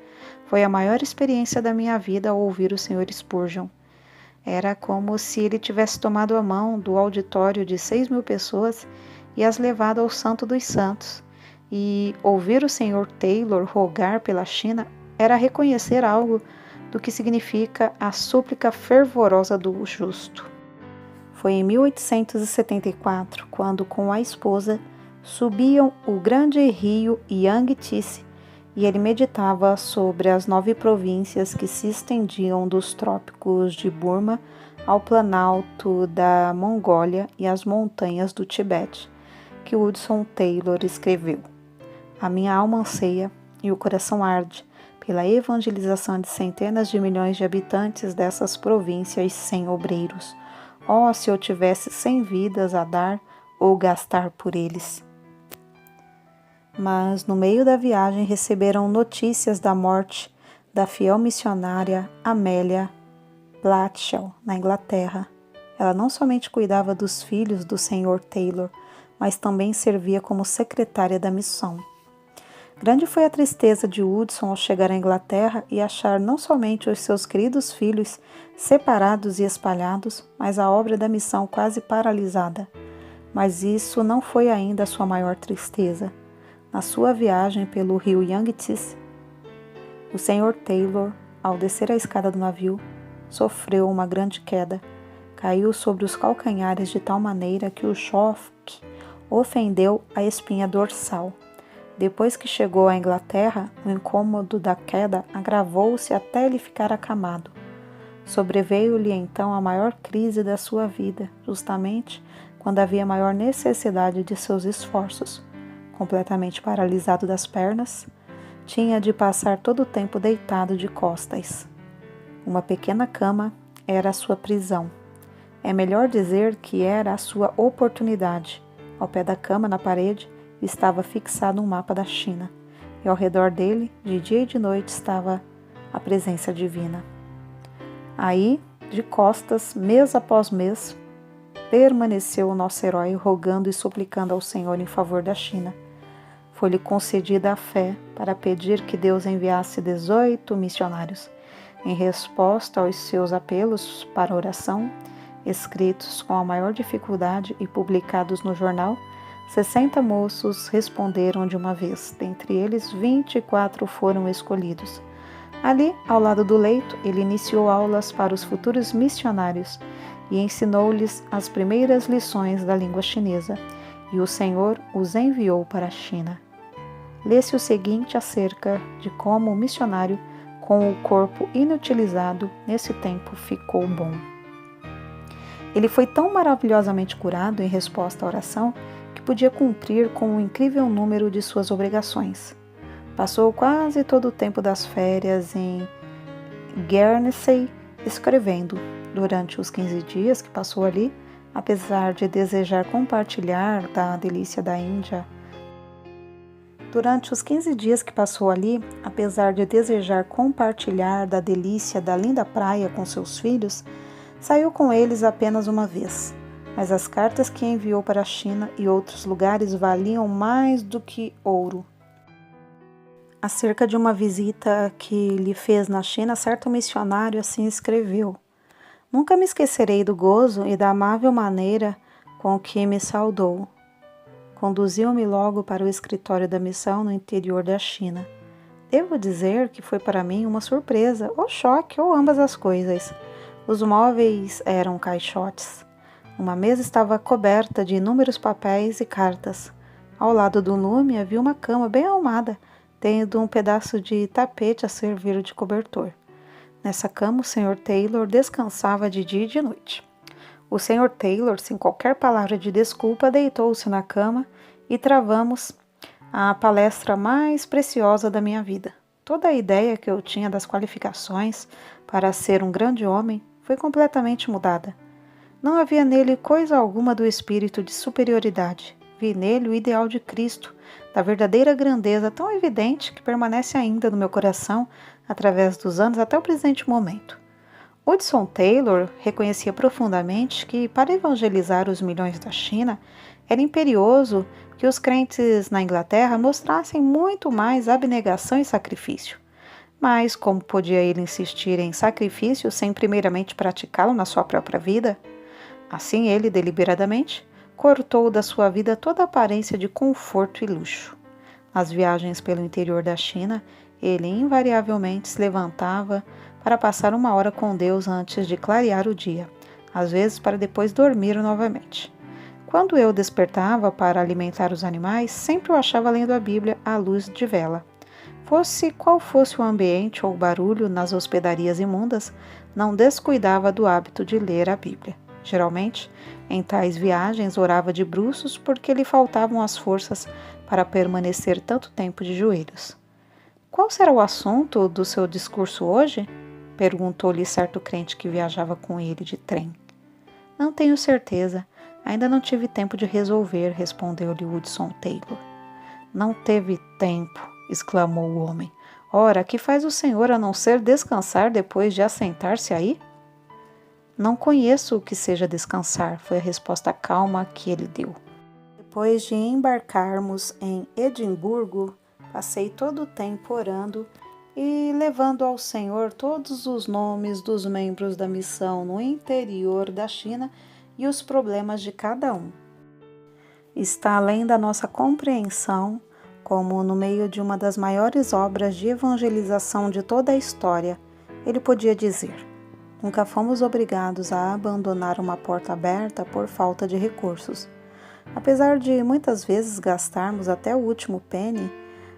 Foi a maior experiência da minha vida ao ouvir o Sr. Spurgeon. Era como se ele tivesse tomado a mão do auditório de 6.000 pessoas e as levado ao Santo dos Santos. E ouvir o Sr. Taylor rogar pela China era reconhecer algo do que significa a súplica fervorosa do justo. Foi em 1874, quando com a esposa subiam o grande rio Yangtze e ele meditava sobre as 9 províncias que se estendiam dos trópicos de Burma ao planalto da Mongólia e às montanhas do Tibete, que Hudson Taylor escreveu: "A minha alma anseia e o coração arde pela evangelização de centenas de milhões de habitantes dessas províncias sem obreiros. Oh, se eu tivesse 100 vidas a dar ou gastar por eles!" Mas no meio da viagem receberam notícias da morte da fiel missionária Amélia Blatchel, na Inglaterra. Ela não somente cuidava dos filhos do Sr. Taylor, mas também servia como secretária da missão. Grande foi a tristeza de Hudson ao chegar à Inglaterra e achar não somente os seus queridos filhos separados e espalhados, mas a obra da missão quase paralisada. Mas isso não foi ainda a sua maior tristeza. Na sua viagem pelo rio Yangtze, o Sr. Taylor, ao descer a escada do navio, sofreu uma grande queda. Caiu sobre os calcanhares de tal maneira que o choque ofendeu a espinha dorsal. Depois que chegou à Inglaterra, o incômodo da queda agravou-se até ele ficar acamado. Sobreveio-lhe então a maior crise da sua vida, justamente quando havia maior necessidade de seus esforços. Completamente paralisado das pernas, tinha de passar todo o tempo deitado de costas. Uma pequena cama era a sua prisão. É melhor dizer que era a sua oportunidade. Ao pé da cama, na parede, estava fixado um mapa da China, e ao redor dele, de dia e de noite, estava a presença divina. Aí, de costas, mês após mês, permaneceu o nosso herói rogando e suplicando ao Senhor em favor da China. Foi-lhe concedida a fé para pedir que Deus enviasse 18 missionários. Em resposta aos seus apelos para oração, escritos com a maior dificuldade e publicados no jornal, 60 moços responderam de uma vez. Dentre eles, 24 foram escolhidos. Ali, ao lado do leito, ele iniciou aulas para os futuros missionários e ensinou-lhes as primeiras lições da língua chinesa, e o Senhor os enviou para a China. Lê-se o seguinte acerca de como o missionário, com o corpo inutilizado, nesse tempo ficou bom. Ele foi tão maravilhosamente curado em resposta à oração que podia cumprir com um incrível número de suas obrigações. Passou quase todo o tempo das férias em Guernsey escrevendo. Durante os 15 dias que passou ali, apesar de desejar compartilhar da delícia da Índia, da linda praia com seus filhos, saiu com eles apenas uma vez. Mas as cartas que enviou para a China e outros lugares valiam mais do que ouro. Acerca de uma visita que lhe fez na China, certo missionário assim escreveu: Nunca me esquecerei do gozo e da amável maneira com que me saudou. Conduziu-me logo para o escritório da missão no interior da China. Devo dizer que foi para mim uma surpresa, ou choque, ou ambas as coisas. Os móveis eram caixotes. Uma mesa estava coberta de inúmeros papéis e cartas. Ao lado do lume havia uma cama bem arrumada, tendo um pedaço de tapete a servir de cobertor. Nessa cama, o Sr. Taylor descansava de dia e de noite. O Sr. Taylor, sem qualquer palavra de desculpa, deitou-se na cama e travamos a palestra mais preciosa da minha vida. Toda a ideia que eu tinha das qualificações para ser um grande homem foi completamente mudada. Não havia nele coisa alguma do espírito de superioridade. Vi nele o ideal de Cristo, da verdadeira grandeza tão evidente que permanece ainda no meu coração através dos anos até o presente momento. Hudson Taylor reconhecia profundamente que, para evangelizar os milhões da China, era imperioso que os crentes na Inglaterra mostrassem muito mais abnegação e sacrifício. Mas como podia ele insistir em sacrifício sem primeiramente praticá-lo na sua própria vida? Assim ele, deliberadamente, cortou da sua vida toda a aparência de conforto e luxo. Nas viagens pelo interior da China, ele invariavelmente se levantava para passar 1 hora com Deus antes de clarear o dia, às vezes para depois dormir novamente. Quando eu despertava para alimentar os animais, sempre o achava lendo a Bíblia à luz de vela. Fosse qual fosse o ambiente ou o barulho nas hospedarias imundas, não descuidava do hábito de ler a Bíblia. Geralmente, em tais viagens, orava de bruços porque lhe faltavam as forças para permanecer tanto tempo de joelhos. Qual será o assunto do seu discurso hoje? Perguntou-lhe certo crente que viajava com ele de trem. Não tenho certeza. Ainda não tive tempo de resolver, respondeu-lhe Hudson Taylor. Não teve tempo, exclamou o homem. Ora, que faz o senhor a não ser descansar depois de assentar-se aí? Não conheço o que seja descansar, foi a resposta calma que ele deu. Depois de embarcarmos em Edimburgo, passei todo o tempo orando e levando ao Senhor todos os nomes dos membros da missão no interior da China e os problemas de cada um. Está além da nossa compreensão, como no meio de uma das maiores obras de evangelização de toda a história, ele podia dizer: nunca fomos obrigados a abandonar uma porta aberta por falta de recursos. Apesar de muitas vezes gastarmos até o último penny,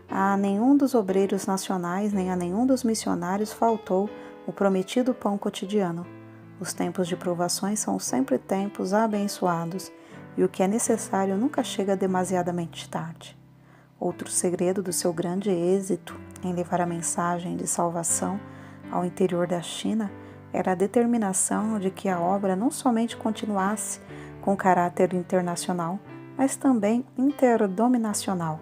a nenhum dos obreiros nacionais nem a nenhum dos missionários faltou o prometido pão cotidiano. Os tempos de provações são sempre tempos abençoados e o que é necessário nunca chega demasiadamente tarde. Outro segredo do seu grande êxito em levar a mensagem de salvação ao interior da China era a determinação de que a obra não somente continuasse com caráter internacional, mas também interdominacional,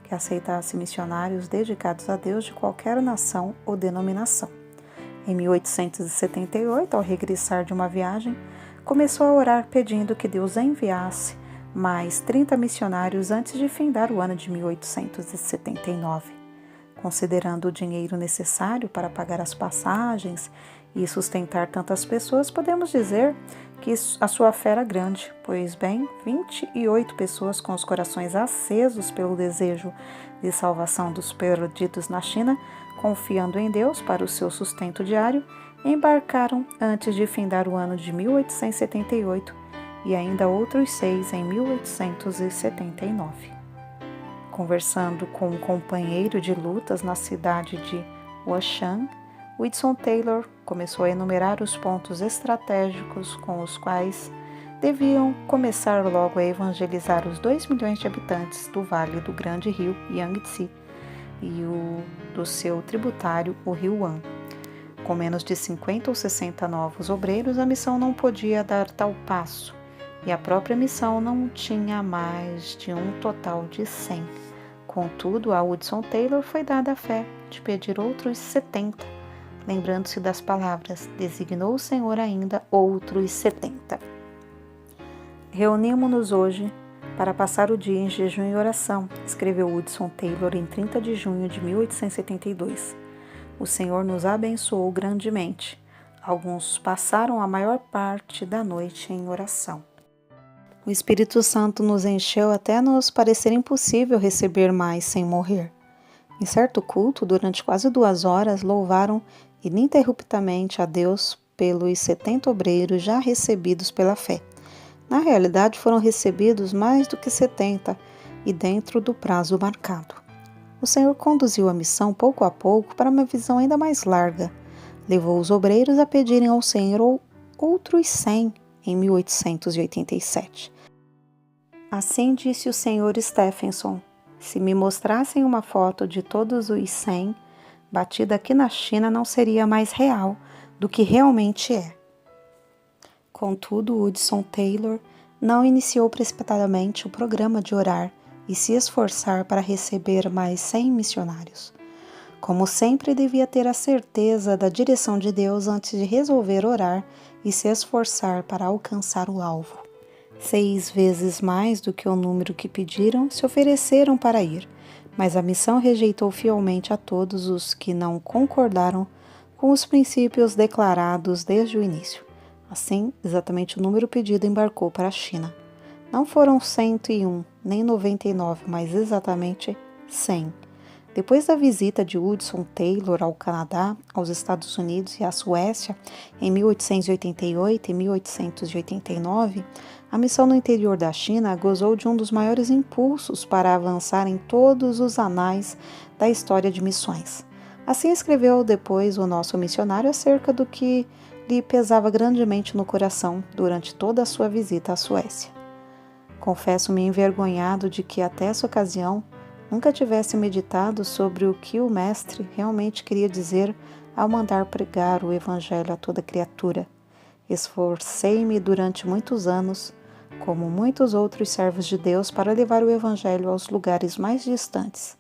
que aceitasse missionários dedicados a Deus de qualquer nação ou denominação. Em 1878, ao regressar de uma viagem, começou a orar pedindo que Deus enviasse mais 30 missionários antes de findar o ano de 1879. Considerando o dinheiro necessário para pagar as passagens e sustentar tantas pessoas, podemos dizer que a sua fé era grande, pois bem, 28 pessoas com os corações acesos pelo desejo de salvação dos perdidos na China, confiando em Deus para o seu sustento diário, embarcaram antes de findar o ano de 1878 e ainda outros 6 em 1879. Conversando com um companheiro de lutas na cidade de Huashan, Hudson Taylor começou a enumerar os pontos estratégicos com os quais deviam começar logo a evangelizar os 2 milhões de habitantes do vale do grande rio Yangtze e do seu tributário, o rio Han. Com menos de 50 ou 60 novos obreiros, a missão não podia dar tal passo, e a própria missão não tinha mais de um total de 100. Contudo, a Hudson Taylor foi dada a fé de pedir outros 70, lembrando-se das palavras: designou o Senhor ainda outros 70. Reunimos-nos hoje para passar o dia em jejum e oração, escreveu Hudson Taylor em 30 de junho de 1872. O Senhor nos abençoou grandemente. Alguns passaram a maior parte da noite em oração. O Espírito Santo nos encheu até nos parecer impossível receber mais sem morrer. Em certo culto, durante quase 2 horas, louvaram ininterruptamente a Deus pelos 70 obreiros já recebidos pela fé. Na realidade, foram recebidos mais do que 70 e dentro do prazo marcado. O Senhor conduziu a missão pouco a pouco para uma visão ainda mais larga. Levou os obreiros a pedirem ao Senhor outros 100 em 1887. Assim disse o Sr. Stephenson: se me mostrassem uma foto de todos os 100, batida aqui na China não seria mais real do que realmente é. Contudo, Hudson Taylor não iniciou precipitadamente o programa de orar e se esforçar para receber mais 100 missionários. Como sempre, devia ter a certeza da direção de Deus antes de resolver orar e se esforçar para alcançar o alvo. 6 vezes mais do que o número que pediram se ofereceram para ir, mas a missão rejeitou fielmente a todos os que não concordaram com os princípios declarados desde o início. Assim, exatamente o número pedido embarcou para a China. Não foram 101, nem 99, mas exatamente 100. Depois da visita de Hudson Taylor ao Canadá, aos Estados Unidos e à Suécia, em 1888 e 1889, a missão no interior da China gozou de um dos maiores impulsos para avançar em todos os anais da história de missões. Assim escreveu depois o nosso missionário acerca do que lhe pesava grandemente no coração durante toda a sua visita à Suécia. Confesso-me envergonhado de que até essa ocasião nunca tivesse meditado sobre o que o Mestre realmente queria dizer ao mandar pregar o Evangelho a toda criatura. Esforcei-me durante muitos anos, como muitos outros servos de Deus, para levar o Evangelho aos lugares mais distantes.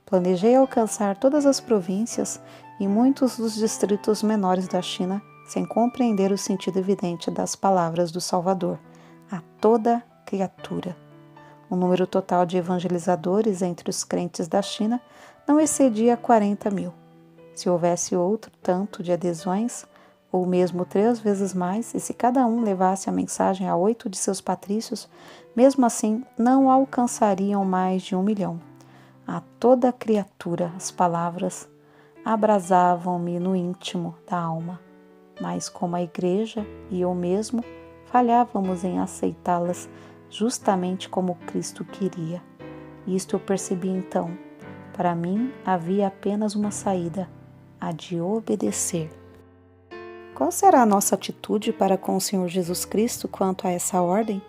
Planejei alcançar todas as províncias e muitos dos distritos menores da China, sem compreender o sentido evidente das palavras do Salvador, a toda criatura. O número total de evangelizadores entre os crentes da China não excedia 40 mil. Se houvesse outro tanto de adesões, ou mesmo 3 vezes mais, e se cada um levasse a mensagem a 8 de seus patrícios, mesmo assim não alcançariam mais de 1 milhão. A toda criatura as palavras abrasavam-me no íntimo da alma, mas como a igreja e eu mesmo falhávamos em aceitá-las justamente como Cristo queria. Isto eu percebi então. Para mim havia apenas uma saída, a de obedecer. Qual será a nossa atitude para com o Senhor Jesus Cristo quanto a essa ordem?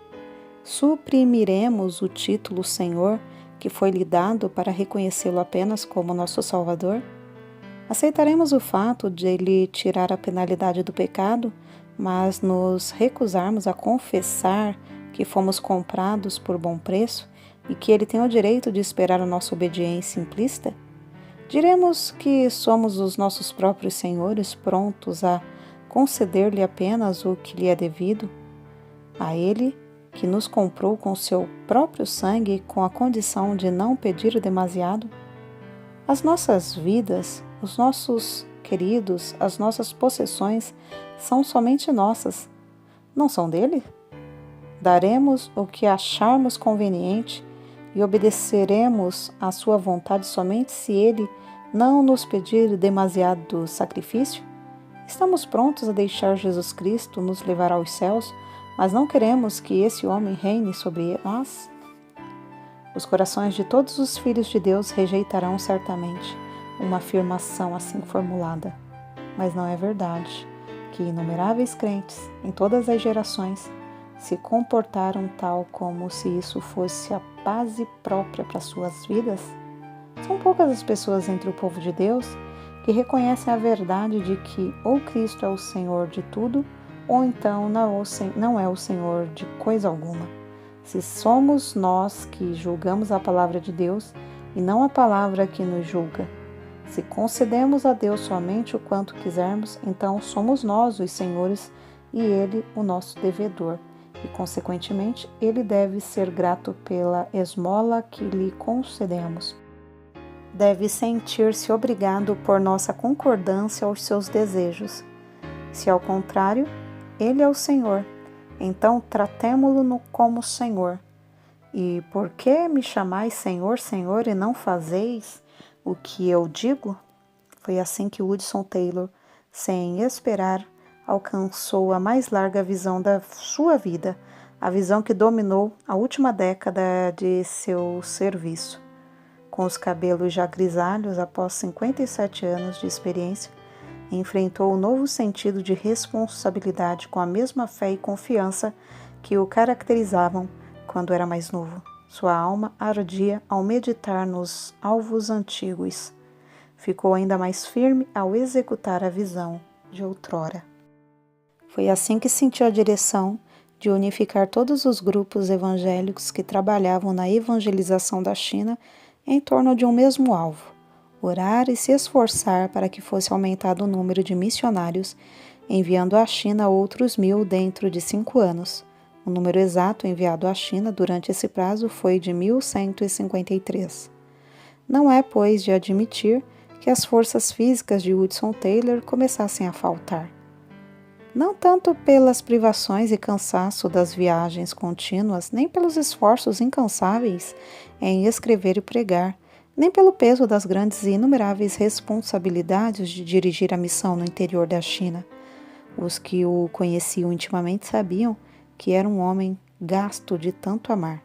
Suprimiremos o título Senhor que foi lhe dado para reconhecê-lo apenas como nosso Salvador? Aceitaremos o fato de ele tirar a penalidade do pecado, mas nos recusarmos a confessar que fomos comprados por bom preço e que ele tem o direito de esperar a nossa obediência implícita? Diremos que somos os nossos próprios senhores, prontos a conceder-lhe apenas o que lhe é devido? A Ele que nos comprou com seu próprio sangue com a condição de não pedir demasiado? As nossas vidas, os nossos queridos, as nossas possessões são somente nossas, não são dele? Daremos o que acharmos conveniente e obedeceremos à sua vontade somente se ele não nos pedir demasiado sacrifício? Estamos prontos a deixar Jesus Cristo nos levar aos céus, mas não queremos que esse homem reine sobre nós? Os corações de todos os filhos de Deus rejeitarão certamente uma afirmação assim formulada, mas não é verdade que inumeráveis crentes, em todas as gerações, se comportaram tal como se isso fosse a base própria para suas vidas? São poucas as pessoas entre o povo de Deus que reconhecem a verdade de que ou Cristo é o Senhor de tudo, ou então não é o Senhor de coisa alguma. Se somos nós que julgamos a palavra de Deus e não a palavra que nos julga, se concedemos a Deus somente o quanto quisermos, então somos nós os senhores e Ele o nosso devedor, e consequentemente Ele deve ser grato pela esmola que lhe concedemos. Deve sentir-se obrigado por nossa concordância aos seus desejos. Se ao contrário, Ele é o Senhor, então tratemo-lo como Senhor. E por que me chamais Senhor, Senhor, e não fazeis o que eu digo? Foi assim que Hudson Taylor, sem esperar, alcançou a mais larga visão da sua vida, a visão que dominou a última década de seu serviço. Com os cabelos já grisalhos após 57 anos de experiência, enfrentou o novo sentido de responsabilidade com a mesma fé e confiança que o caracterizavam quando era mais novo. Sua alma ardia ao meditar nos alvos antigos. Ficou ainda mais firme ao executar a visão de outrora. Foi assim que sentiu a direção de unificar todos os grupos evangélicos que trabalhavam na evangelização da China em torno de um mesmo alvo: orar e se esforçar para que fosse aumentado o número de missionários, enviando à China outros 1000 dentro de 5 anos. O número exato enviado à China durante esse prazo foi de 1153. Não é, pois, de admitir que as forças físicas de Hudson Taylor começassem a faltar. Não tanto pelas privações e cansaço das viagens contínuas, nem pelos esforços incansáveis em escrever e pregar, nem pelo peso das grandes e inumeráveis responsabilidades de dirigir a missão no interior da China. Os que o conheciam intimamente sabiam que era um homem gasto de tanto amar.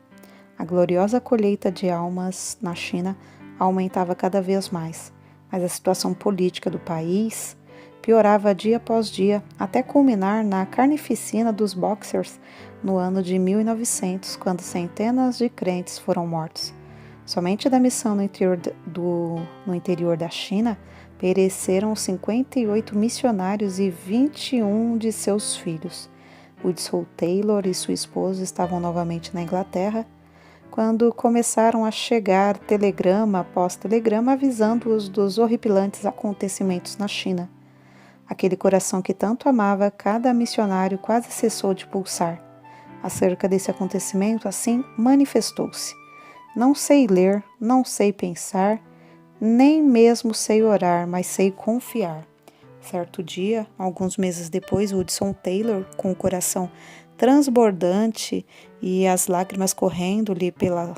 A gloriosa colheita de almas na China aumentava cada vez mais, mas a situação política do país piorava dia após dia, até culminar na carnificina dos Boxers no ano de 1900, quando centenas de crentes foram mortos. Somente da missão no interior da China pereceram 58 missionários e 21 de seus filhos. Hudson Taylor e sua esposa estavam novamente na Inglaterra, quando começaram a chegar telegrama após telegrama avisando-os dos horripilantes acontecimentos na China. Aquele coração que tanto amava cada missionário quase cessou de pulsar. Acerca desse acontecimento, assim, manifestou-se: não sei ler, não sei pensar, nem mesmo sei orar, mas sei confiar. Certo dia, alguns meses depois, Hudson Taylor, com o coração transbordante e as lágrimas correndo-lhe pelas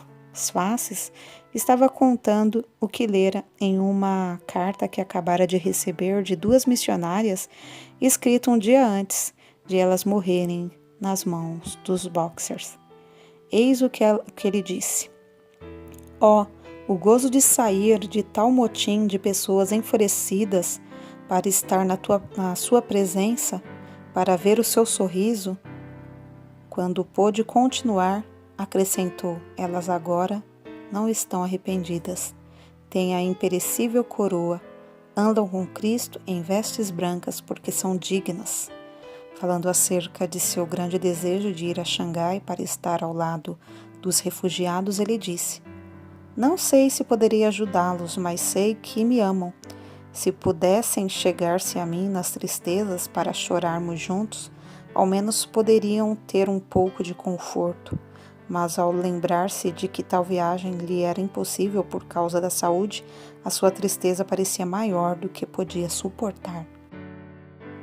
faces, estava contando o que lera em uma carta que acabara de receber de 2 missionárias, escrita um dia antes de elas morrerem nas mãos dos Boxers. Eis o que ele disse: o gozo de sair de tal motim de pessoas enfurecidas para estar na sua presença, para ver o seu sorriso. Quando pôde continuar, acrescentou: elas agora não estão arrependidas. Têm a imperecível coroa, andam com Cristo em vestes brancas porque são dignas. Falando acerca de seu grande desejo de ir a Xangai para estar ao lado dos refugiados, ele disse: não sei se poderei ajudá-los, mas sei que me amam. Se pudessem chegar-se a mim nas tristezas para chorarmos juntos, Ao menos poderiam ter um pouco de conforto, mas ao lembrar-se de que tal viagem lhe era impossível por causa da saúde, a sua tristeza parecia maior do que podia suportar.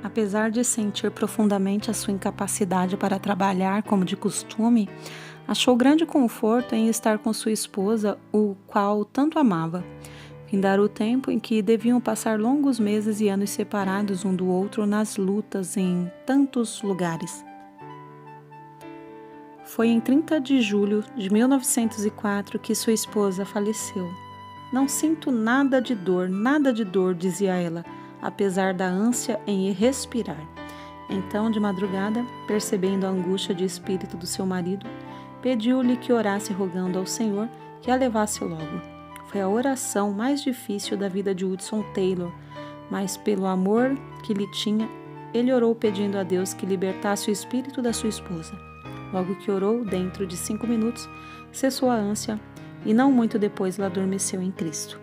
Apesar de sentir profundamente a sua incapacidade para trabalhar como de costume, achou grande conforto em estar com sua esposa, o qual tanto amava. Findara o tempo em que deviam passar longos meses e anos separados um do outro nas lutas em tantos lugares. Foi em 30 de julho de 1904 que sua esposa faleceu. Não sinto nada de dor, dizia ela, apesar da ânsia em respirar. Então, de madrugada, percebendo a angústia de espírito do seu marido, pediu-lhe que orasse rogando ao Senhor que a levasse logo. Foi a oração mais difícil da vida de Hudson Taylor, mas pelo amor que lhe tinha, ele orou pedindo a Deus que libertasse o espírito da sua esposa. Logo que orou, dentro de 5 minutos, cessou a ânsia e não muito depois ela adormeceu em Cristo.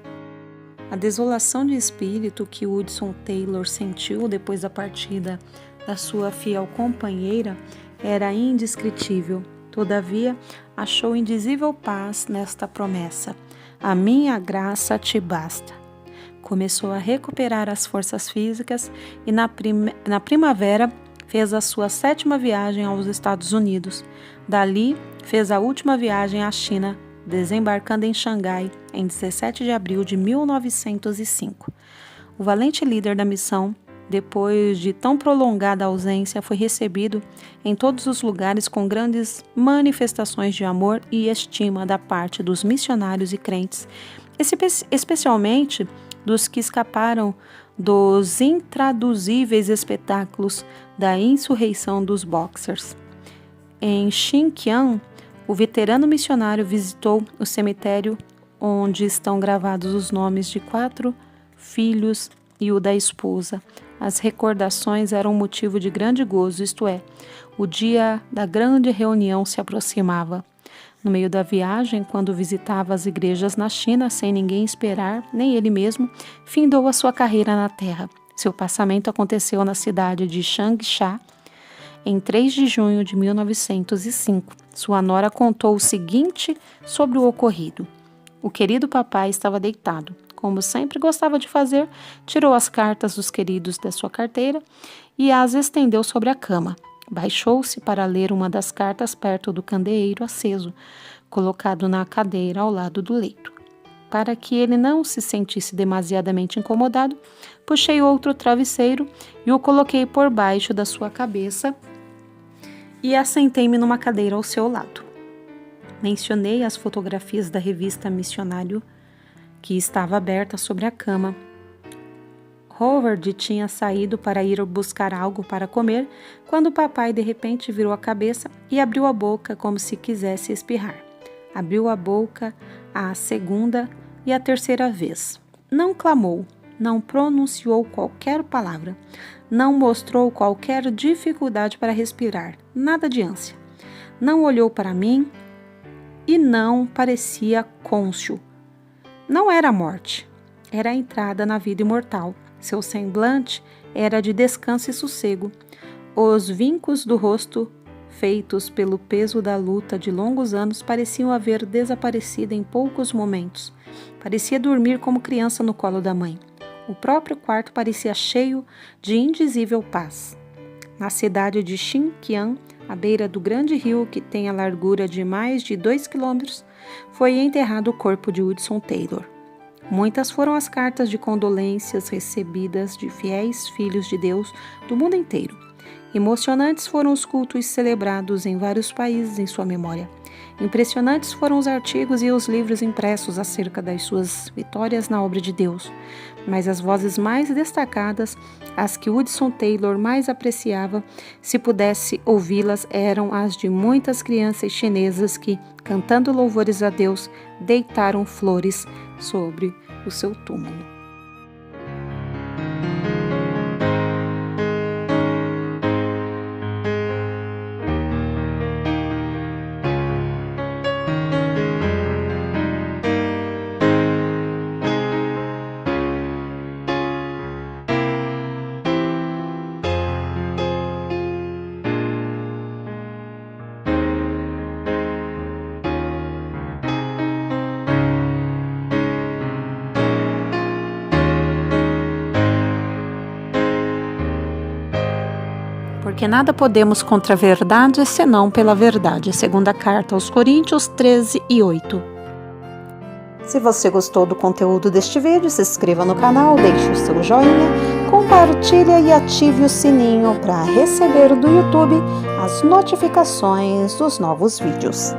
A desolação de espírito que Hudson Taylor sentiu depois da partida da sua fiel companheira era indescritível. Todavia, achou indizível paz nesta promessa: a minha graça te basta. Começou a recuperar as forças físicas e na primavera fez a sua 7ª viagem aos Estados Unidos. Dali, fez a última viagem à China, desembarcando em Xangai em 17 de abril de 1905. O valente líder da missão, depois de tão prolongada ausência, foi recebido em todos os lugares com grandes manifestações de amor e estima da parte dos missionários e crentes, especialmente dos que escaparam dos intraduzíveis espetáculos da insurreição dos Boxers. Em Xinjiang, o veterano missionário visitou o cemitério onde estão gravados os nomes de 4 filhos e o da esposa. As recordações eram motivo de grande gozo, isto é, o dia da grande reunião se aproximava. No meio da viagem, quando visitava as igrejas na China, sem ninguém esperar, nem ele mesmo, findou a sua carreira na terra. Seu passamento aconteceu na cidade de Changsha, em 3 de junho de 1905. Sua nora contou o seguinte sobre o ocorrido. O querido papai estava deitado. Como sempre gostava de fazer, tirou as cartas dos queridos da sua carteira e as estendeu sobre a cama. Baixou-se para ler uma das cartas perto do candeeiro aceso, colocado na cadeira ao lado do leito. Para que ele não se sentisse demasiadamente incomodado, puxei outro travesseiro e o coloquei por baixo da sua cabeça e assentei-me numa cadeira ao seu lado. Mencionei as fotografias da revista Missionário que estava aberta sobre a cama. Howard tinha saído para ir buscar algo para comer, quando o papai de repente virou a cabeça e abriu a boca como se quisesse espirrar. Abriu a boca a 2ª e a 3ª vez. Não clamou, não pronunciou qualquer palavra, não mostrou qualquer dificuldade para respirar, nada de ânsia. Não olhou para mim e não parecia cônscio. Não era a morte, era a entrada na vida imortal. Seu semblante era de descanso e sossego. Os vincos do rosto, feitos pelo peso da luta de longos anos, pareciam haver desaparecido em poucos momentos. Parecia dormir como criança no colo da mãe. O próprio quarto parecia cheio de indizível paz. Na cidade de Xinjiang, à beira do grande rio que tem a largura de mais de 2 quilômetros, foi enterrado o corpo de Hudson Taylor. Muitas foram as cartas de condolências recebidas de fiéis filhos de Deus do mundo inteiro. Emocionantes foram os cultos celebrados em vários países em sua memória. Impressionantes foram os artigos e os livros impressos acerca das suas vitórias na obra de Deus. Mas as vozes mais destacadas, as que Hudson Taylor mais apreciava, se pudesse ouvi-las, eram as de muitas crianças chinesas que, cantando louvores a Deus, deitaram flores sobre o seu túmulo. Porque nada podemos contra a verdade, senão pela verdade. Segunda carta aos Coríntios 13:8. Se você gostou do conteúdo deste vídeo, se inscreva no canal, deixe o seu joinha, compartilhe e ative o sininho para receber do YouTube as notificações dos novos vídeos.